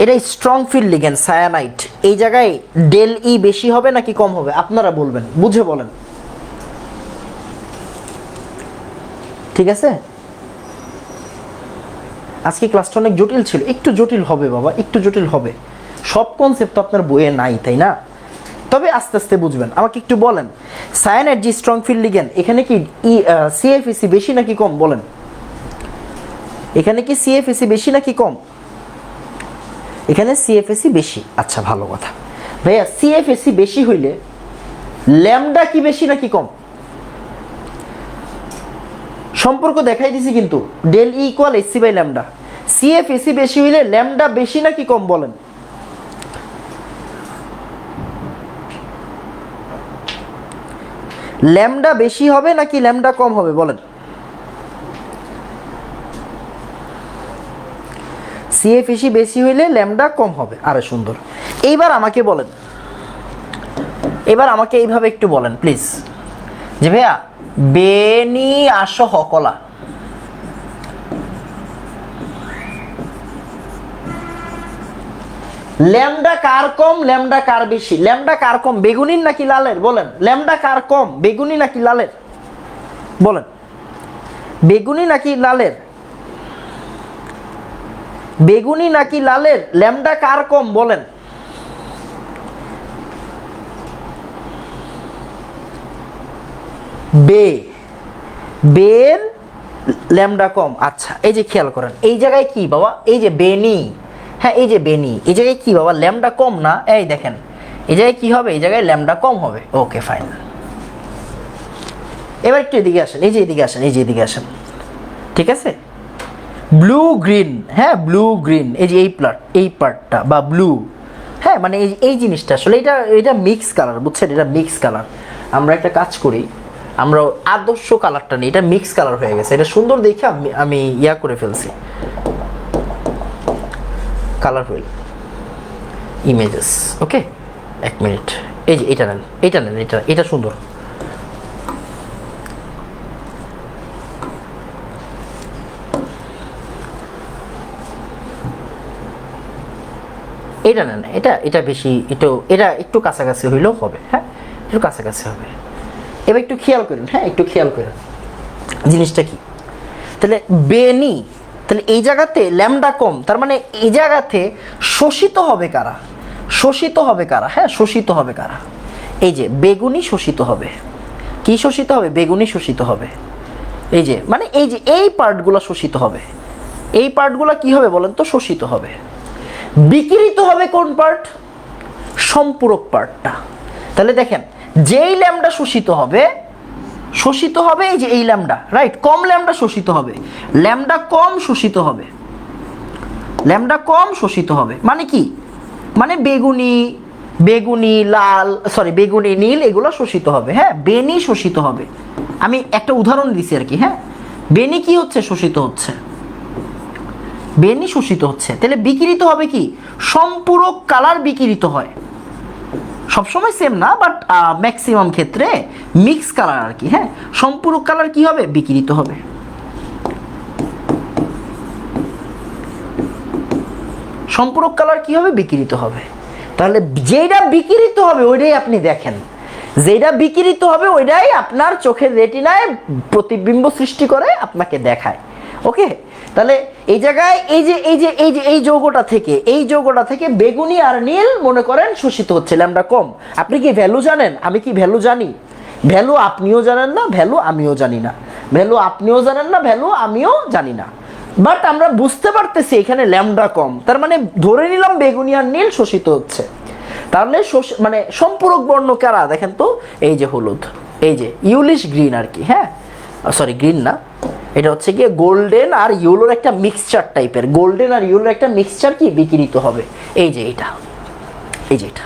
এটা স্ট্রং ফিল্ড লিগেন্ড সায়ানাইট, এই জায়গায় ডেল ই বেশি হবে নাকি কম হবে? আপনারা বলবেন, বুঝে বলেন, ঠিক আছে? আজকে ক্লাসটা অনেক জটিল ছিল, একটু জটিল হবে বাবা, একটু জটিল হবে। সব কনসেপ্ট তো আপনার বইয়ে নাই, তাই না? তবে আস্তে আস্তে বুঝবেন। আমাকে একটু বলেন, সায়ানাইড যে স্ট্রং ফিল্ড লিগেন্ড, এখানে কি CFEC বেশি নাকি কম বলেন? এখানে কি CFEC বেশি নাকি কম? এখানে CFEC বেশি। আচ্ছা ভালো কথা ভাইয়া, CFEC বেশি হইলে ল্যামডা কি বেশি নাকি কম? সম্পর্ক দেখাই দিছি কিন্তু, del E equal HC/λ। CFEC বেশি হইলে ল্যামডা বেশি নাকি কম বলেন? ল্যামডা বেশি হবে নাকি ল্যামডা কম হবে বলেন? CFEC বেশি হইলে ল্যামডা কম হবে। আরে সুন্দর। এইবার আমাকে বলেন, এবার আমাকে এইভাবে একটু বলেন প্লিজ, যে ভাইয়া বেনি আসহ কলা, ল্যামডা কার কম ল্যামডা কার বেশি? ল্যামডা কার কম, বেগুনির নাকি লালের বলেন? ল্যামডা কার কম, বেগুনি নাকি লালের বলেন? বেগুনি নাকি লালের? বেগুনি নাকি লালের ল্যামডা কার কম বলেন? বের ল্যামডা কম। আচ্ছা এই যে খেয়াল করেন, এই জায়গায় কি বাবা? এই যে বেনি, হ্যাঁ এই যে বেনি, এই জায়গায় কি বাবা? ল্যামডা কম না? এই দেখেন এই জায়গায় কি হবে? এই জায়গায় ল্যামডা কম হবে। Okay fine. এবার একটু এদিকে আসেন, এই যে এদিকে আসেন, এই যে এদিকে আসেন, ঠিক আছে? ব্লু গ্রিন, হ্যাঁ ব্লু গ্রিন, এই যে এই পার্টটা বা ব্লু, হ্যাঁ মানে এই জিনিসটা আসলে এটা মিক্স কালার, বুঝছেন? এটা মিক্স কালার। আমরা একটা কাজ করি, আমরা আদর্শ কালারটা নিই, এটা মিক্স কালার হয়ে গেছে, এটা সুন্দর দেখে আমি ইয়া করে ফেলছি, কালারফুল ইমেজেস। ওকে এক মিনিট, এই যে এটা নেন, এটা সুন্দর। এটা নেন, এটা বেশি, এটা একটু কাছাকাছি হইলেও হবে, হ্যাঁ একটু কাছাকাছি হবে। এবার একটু খেয়াল করেন, হ্যাঁ একটু খেয়াল করেন, জিনিসটা কি? তাহলে বেনি, তাহলে এই জায়গাতে ল্যামডা কম, তার মানে এই জায়গাতে শোষিত হবে কারা? শোষিত হবে কারা? হ্যাঁ, শোষিত হবে কারা? এই যে বেগুনি শোষিত হবে। কি শোষিত হবে? বেগুনি শোষিত হবে। এই যে মানে এই যে এই পার্টগুলো শোষিত হবে। এই পার্টগুলো কি হবে বলেন তো? শোষিত হবে। বিকিরিত হবে কোন পার্ট? সম্পূরক পার্টটা। তাহলে দেখেন, যেই ল্যামডা শোষিত হবে এই যে এই ল্যামডা, রাইট? কম ল্যামডা শোষিত হবে, ল্যামডা কম শোষিত হবে, ল্যামডা কম শোষিত হবে। মানে কি? মানে বেগুনি লাল, সরি বেগুনি নীল এগুলো শোষিত হবে। হ্যাঁ, বেনি শোষিত হবে। আমি একটা উদাহরণ দিছি আর কি। হ্যাঁ, বেনি কি হচ্ছে? শোষিত হচ্ছে, বেনি শোষিত হচ্ছে। তাহলে বিকিরিত হবে কি? সম্পূরক কালার বিকিরিত হয়। সবসময় সেম না, বাট ম্যাক্সিমাম ক্ষেত্রে মিক্স কালার আর কি। হ্যাঁ, সম্পূরক কালার কি হবে? বিকিরিত হবে। সম্পূরক কালার কি হবে? বিকিরিত হবে। তাহলে যেটা বিকিরিত হবে ওইটাই আপনি দেখেন, যেটা বিকিরিত হবে ওইটাই আপনার চোখের রেটিনায় প্রতিবিম্ব সৃষ্টি করে আপনাকে দেখায়। ওকে, তাহলে এই জায়গায় এই যৌগটা থেকে বেগুনি আর নীল মনে করেন শোষিত হচ্ছে, ল্যামডা কম। আপনি কি ভ্যালু জানেন? আমি কি ভ্যালু জানি? ভ্যালু আপনিও জানেন না, ভ্যালু আমিও জানি না। ভ্যালু আপনিও জানেন না, ভ্যালু আমিও জানি না। বাট আমরা বুঝতে পারতেছি এখানে ল্যামডা কম, তার মানে ধরে নিলাম বেগুনি আর নীল শোষিত হচ্ছে। তাহলে মানে সম্পূরক বর্ণ কারা দেখেন তো? এই যে হলুদ, এই যে ইউলিশ গ্রিন আর কি। হ্যাঁ, সরি গ্রিন না, এটা হচ্ছে গিয়ে গোল্ডেন আর ইয়েলোর একটা মিক্সচার টাইপের। গোল্ডেন আর ইয়েলোর একটা মিক্সচার কি বিকিরিত হবে। এই যে এটা, এই যে এটা,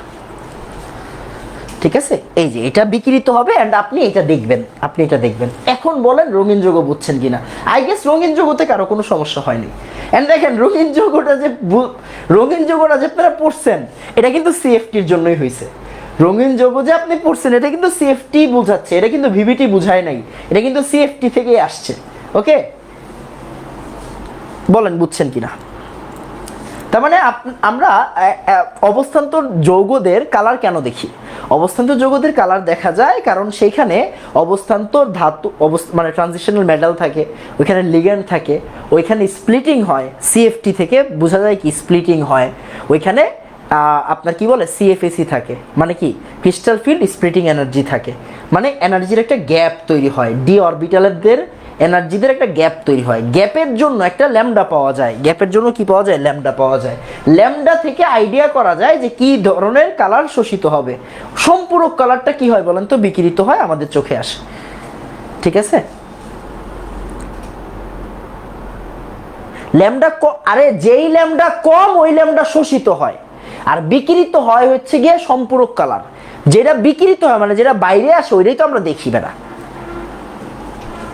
ঠিক আছে? এই যে এটা বিকিরিত হবে এন্ড আপনি এটা দেখবেন, আপনি এটা দেখবেন। এখন বলেন রঙিন যৌগ বুঝছেন কিনা? আই গেস রঙিন যৌগতে কারো কোনো সমস্যা হয়নি। এন্ড দেখেন রঙিন যৌগটা যে আপনারা পড়ছেন এটা কিন্তু সিএফটির জন্যই হয়েছে। রঙিন যৌগ যে আপনি পড়ছেন এটা কিন্তু সিএফটি বোঝাচ্ছে, এটা কিন্তু ভিভিটি বুঝায় নাই, এটা কিন্তু সিএফটি থেকেই আসছে। ওকে, বলেন বুঝছেন কিনা? তার মানে আমরা অবস্থান্তর যৌগদের কালার কেন দেখি? অবস্থান্তর যৌগদের কালার দেখা যায় কারণ সেইখানে অবস্থান্তর ধাতু মানে ট্রানজিশনাল মেটাল থাকে, ওইখানে লিগ্যান্ড থাকে, ওইখানে স্প্লিটিং হয়। সিএফটি থেকে বোঝা যায় কি স্প্লিটিং হয়। ওইখানে আপনার কি বলে সিএফএসি থাকে, মানে কি ক্রিস্টাল ফিল্ড স্প্লিটিং এনার্জি থাকে, মানে এনার্জির একটা গ্যাপ তৈরি হয়। ডি অরবিটালদের এনার্জিদের একটা গ্যাপ তৈরি হয়। গ্যাপের জন্য একটা ল্যামডা পাওয়া যায়। গ্যাপের জন্য কি পাওয়া যায়? ল্যামডা পাওয়া যায়। ল্যামডা থেকে আইডিয়া করা যায় যে কি ধরনের কালার শোষিত হবে। সম্পূরক কালারটা কি হয় বলেন তো? বিকিরিত হয়, আমাদের চোখে আসে। ঠিক আছে? ল্যামডা আরে যেই ল্যামডা কম ওই ল্যামডা শোষিত হয়, আর বিকিরিত হয় হচ্ছে গিয়ে সম্পূরক কালার। যেটা বিকিরিত হয় মানে যেটা বাইরে আসে ওইটাই তো আমরা দেখি বেটা।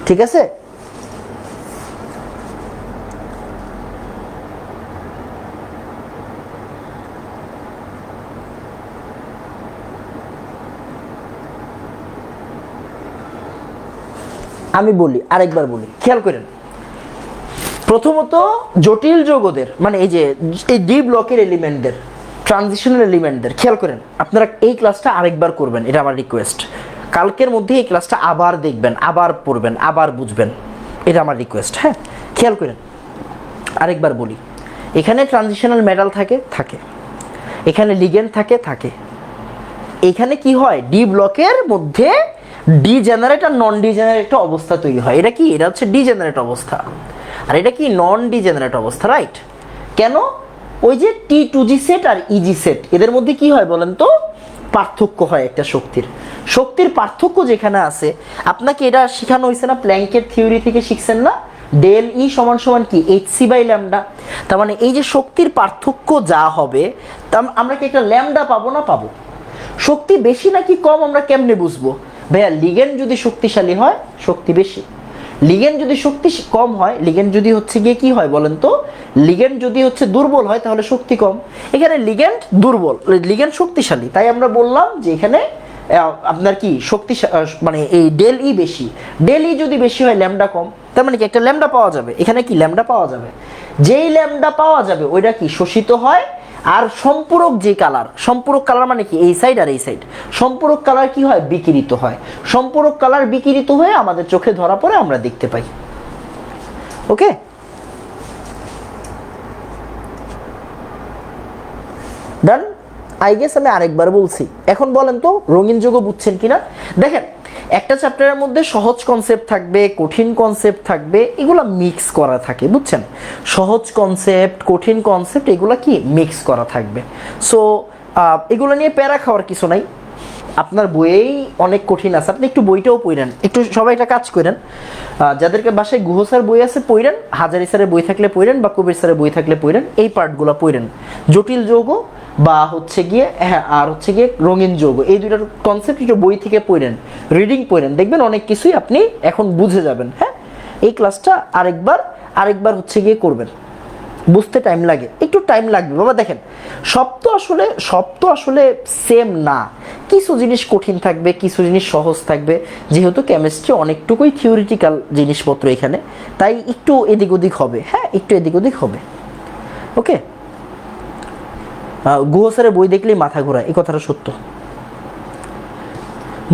ঠিক আছে? আমি বলি, আরেকবার বলি, খেয়াল করেন। প্রথমত জটিল যৌগদের মানে এই যে এই ডি ব্লকের এলিমেন্টদের, ট্রানজিশনাল এলিমেন্টদের খেয়াল করেন। আপনারা এই ক্লাসটা আরেকবার করবেন, এটা আমার রিকোয়েস্ট। কালকের মধ্যে এই ক্লাসটা আবার দেখবেন, আবার পড়বেন, আবার বুঝবেন, এটা আমার রিকোয়েস্ট। হ্যাঁ, খেয়াল করেন। আরেকবার বলি, এখানে ট্রানজিশনাল মেটাল থাকে, এখানে লিগ্যান্ড থাকে। এখানে কি হয়? ডি ব্লকের মধ্যে ডিজেনারেট আর নন ডিজেনারেট অবস্থা তৈরি হয়। এটা কি? এটা হচ্ছে ডিজেনারেট অবস্থা, আর এটা কি? নন ডিজেনারেট অবস্থা, রাইট? কেন? ওই যে T2G সেট আর ইজি সেট, এদের মধ্যে কি হয় বলেন তো? পার্থক্য হয় একটা শক্তির পার্থক্য যেখানে আছে। আপনাকে এটা শেখানো হয়েছে না? প্ল্যাঙ্কের থিওরি থেকে শিখছেন না? ডেল ই সমান সমান কি এইচসি বাই ল্যামডা। তার মানে এই যে শক্তির পার্থক্য যা হবে, তা আমরা কি একটা ল্যামডা পাবো না? পাবো। শক্তি বেশি নাকি কম আমরা কেমনে বুঝবো? ভাইয়া লিগ্যান্ড যদি শক্তিশালী হয় শক্তি বেশি, লিগ্যান্ড যদি শক্তি কম হয়, লিগ্যান্ড যদি হচ্ছে গিয়ে কি হয় বলেন তো? লিগ্যান্ড যদি হচ্ছে দুর্বল হয় তাহলে শক্তি কম। এখানে লিগ্যান্ড দুর্বল, লিগ্যান্ড শক্তিশালী, তাই আমরা বললাম যে এখানে আপনার কি শক্তি মানে এই ডেল ই বেশি। ডেল ই যদি বেশি হয় ল্যামডা কম, তার মানে কি একটা ল্যামডা পাওয়া যাবে। এখানে কি ল্যামডা পাওয়া যাবে? যেই ল্যামডা পাওয়া যাবে ওইটা কি শোষিত হয়, আর সম্পূরক যে কালার, সম্পূরক কালার মানে কি এই সাইড আর এই সাইড, সম্পূরক কালার কি হয় বিকিরিত হয়, সম্পূরক কালার বিকিরিত হয়ে আমাদের চোখে ধরা পড়ে, আমরা দেখতে পাই। ওকে, ডান। আই গেস আমি আরেকবার বলছি, এখন বলেন তো রঙিন যৌগ বুঝছেন কিনা। দেখেন একটা চ্যাপ্টারের মধ্যে সহজ কনসেপ্ট থাকবে, কঠিন কনসেপ্ট থাকবে, এগুলা মিক্স করা থাকে, বুঝছেন? সহজ কনসেপ্ট, কঠিন কনসেপ্ট, এগুলা কি মিক্স করা থাকবে। সো এগুলো নিয়ে প্যারা খাওয়ার কিছু নাই। আপনার বইয়েই অনেক কঠিন আছে, আপনি একটু বইটাও পড়েন, একটু সবাই একটা কাজ করেন, যাদেরকে বাসায় গুহ স্যার বই আছে পড়েন, হাজারি স্যারের বই থাকলে পড়েন, বা কবির স্যারের বই থাকলে পড়েন, এই পার্টগুলো পড়েন। জটিল যৌগ বা হচ্ছে গিয়ে হ্যাঁ আর হচ্ছে গিয়ে রঙিন যৌগ, এই দুইটার কনসেপ্ট একটু বই থেকে পড়েন, রিডিং পড়েন, দেখবেন অনেক কিছুই আপনি এখন বুঝে যাবেন। হ্যাঁ, এই ক্লাসটা আরেকবার হচ্ছে গিয়ে করবেন, বুঝতে টাইম লাগে, একটু টাইম লাগবে বাবা। দেখেন সব তো আসলে সেম না, কিছু জিনিস কঠিন থাকবে, কিছু জিনিস সহজ থাকবে, যেহেতু কেমিস্ট্রি অনেকটুকুই থিওরিটিক্যাল জিনিসপত্র এখানে, তাই একটু এদিক ওদিক হবে। হ্যাঁ, একটু এদিক ওদিক হবে। ওকে, গুহ স্যারের বই দেখলেই মাথা ঘোরায়, এই কথাটা সত্য।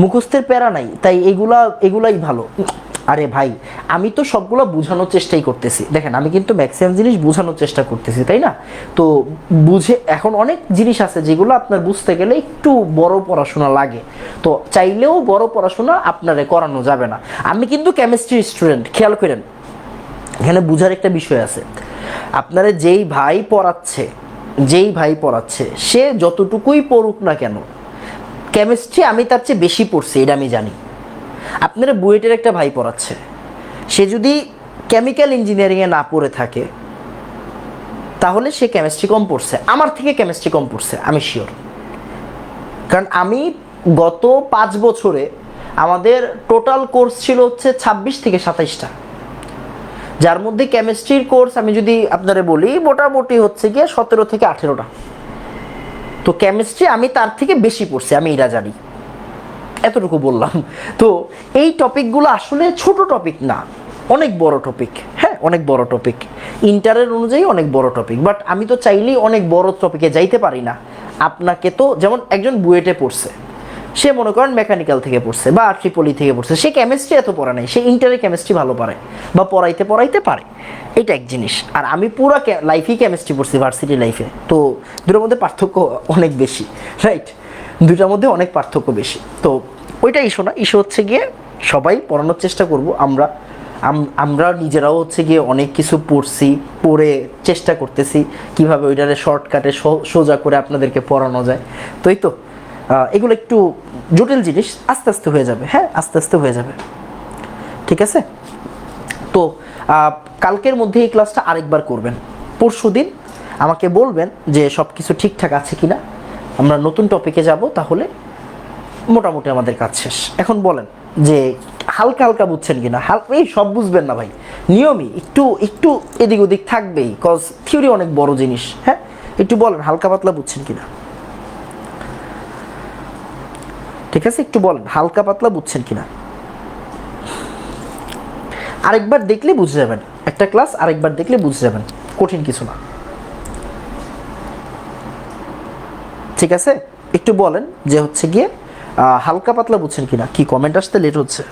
মুখস্থের প্যারা নাই, তাই এগুলাই ভালো। আরে ভাই, আমি তো সবগুলো বোঝানোর চেষ্টাই করতেছি। দেখেন আমি কিন্তু ম্যাক্সিমাম জিনিস বোঝানোর চেষ্টা করতেছি, তাই না? তো বুঝে, এখন অনেক জিনিস আছে যেগুলো আপনার বুঝতে গেলে একটু বড় পড়াশোনা লাগে, তো চাইলেও বড় পড়াশোনা আপনারে করানো যাবে না। আমি কিন্তু কেমিস্ট্রি স্টুডেন্ট, খেয়াল করেন, এখানে বুঝার একটা বিষয় আছে। আপনারা যেই ভাই পড়াচ্ছে সে যতটুকুই পড়ুক না কেন, কেমিস্ট্রি আমি তার চেয়ে বেশি পড়ছি, এটা আমি জানি। আপনারা বুয়েটের একটা ভাই পড়াচ্ছে, সে যদি কেমিক্যাল ইঞ্জিনিয়ারিংয়ে না পড়ে থাকে তাহলে সে কেমিস্ট্রি কম পড়ছে, আমার থেকে কেমিস্ট্রি কম পড়ছে, আমি শিওর। কারণ আমি গত 5 বছরে আমাদের টোটাল কোর্স ছিল হচ্ছে 26 থেকে 27টা, যার মধ্যে কেমিস্ট্রির কোর্স আমি যদি আপনারা বলি মোটামুটি হচ্ছে গিয়ে 17 থেকে 18টা। তো কেমিস্ট্রি আমি তার থেকে বেশি পড়ছি, আমি এটা জানি, এতটুকু বললাম। তো এই টপিকগুলো আসলে ছোট টপিক না, অনেক বড় টপিক। হ্যাঁ, অনেক বড় টপিক, ইন্টারের অনুযায়ী অনেক বড় টপিক। বাট আমি তো চাইলেই অনেক বড় টপিকে যাইতে পারি না। আপনাকে তো, যেমন একজন বুয়েটে পড়ছে, সে মনে করেন মেকানিক্যাল থেকে পড়ছে বা ট্রিপলি থেকে পড়ছে, সে কেমিস্ট্রি এত পড়া নাই, সে ইন্টারে কেমিস্ট্রি ভালো পারে বা পড়াইতে পারে, এটা এক জিনিস। আর আমি পুরো লাইফেই কেমিস্ট্রি পড়ছি, ভার্সিটি লাইফে। তো দুটোর মধ্যে পার্থক্য অনেক বেশি, রাইট? দুটার মধ্যে অনেক পার্থক্য বেশি। তো ওইটা ইস্যু হচ্ছে গিয়ে সবাই পড়ানোর চেষ্টা করব। আমরা নিজেরাও হচ্ছে গিয়ে অনেক কিছু পড়ে চেষ্টা করতেছি কিভাবে ওইটারে শর্টকাটে সোজা করে আপনাদেরকে পড়ানো যায়। তো এই তো এগুলো একটু জটিল জিনিস, আস্তে আস্তে হয়ে যাবে। হ্যাঁ, আস্তে আস্তে হয়ে যাবে, ঠিক আছে? তো কালকের মধ্যে এই ক্লাসটা আরেকবার করবেন, পরশুদিন আমাকে বলবেন যে সব কিছু ঠিকঠাক আছে কিনা, আমরা নতুন টপিকে যাব, তাহলে মোটামুটি আমাদের কাজ শেষ। এখন বলেন যে হালকা হালকা বুঝছেন কিনা। এই সব বুঝবেন না ভাই, নিয়মই একটু এদিক ওদিক থাকবেই, কজ থিওরি অনেক বড় জিনিস। হ্যাঁ, একটু বলেন হালকা পাতলা বুঝছেন কিনা, ঠিক আছে? একটু বলেন হালকা পাতলা বুঝছেন কিনা। আরেকবার দেখলে বুঝে যাবেন, একটা ক্লাস আরেকবার দেখলে বুঝে যাবেন, কঠিন কিছু না, ঠিক আছে? একটু বলেন যে হচ্ছে গিয়ে হালকা পাতলা বুঝছেন কিনা। কি কমেন্ট আসতে লেট হচ্ছে?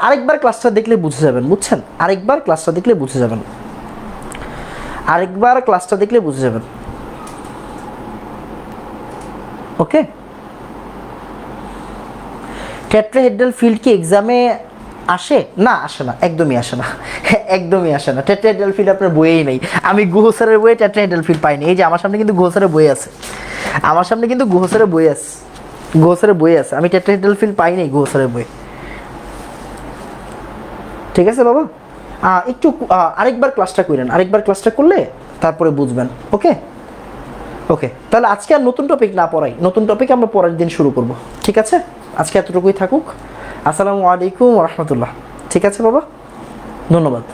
আরেকবার ক্লাসটা দেখলে বুঝে যাবেন, বুঝছেন? আরেকবার ক্লাসটা দেখলে বুঝে যাবেন, ওকে? টেট্রাহেড্রাল ফিল্ড কি এক্সামে আসে? না, আসে না, একদমই আসে না, একদমই আসে না। টেট্রাহেড্রাল ফিল্ড আপনার বইয়েই নেই। আমি গুহ স্যারের বইয়ে টেট্রাহেড্রাল ফিল্ড পাইনি। এই যে আমার সামনে কিন্তু গুহ স্যারের বই আছে, আমি টেট্রাহেড্রাল ফিল্ড পাইনি গুহ স্যারের বই, ঠিক আছে বাবা? একটু আরেকবার ক্লাসটা করেন, আরেকবার ক্লাসটা করলে তারপরে বুঝবেন। ওকে, তাহলে আজকে আর নতুন টপিক না পড়াই, নতুন টপিক আমরা পরের দিন শুরু করব, ঠিক আছে? আজকে এতটুকুই থাকুক। আসসালামু আলাইকুম ওয়া রাহমাতুল্লাহ। ঠিক আছে বাবা, ধন্যবাদ।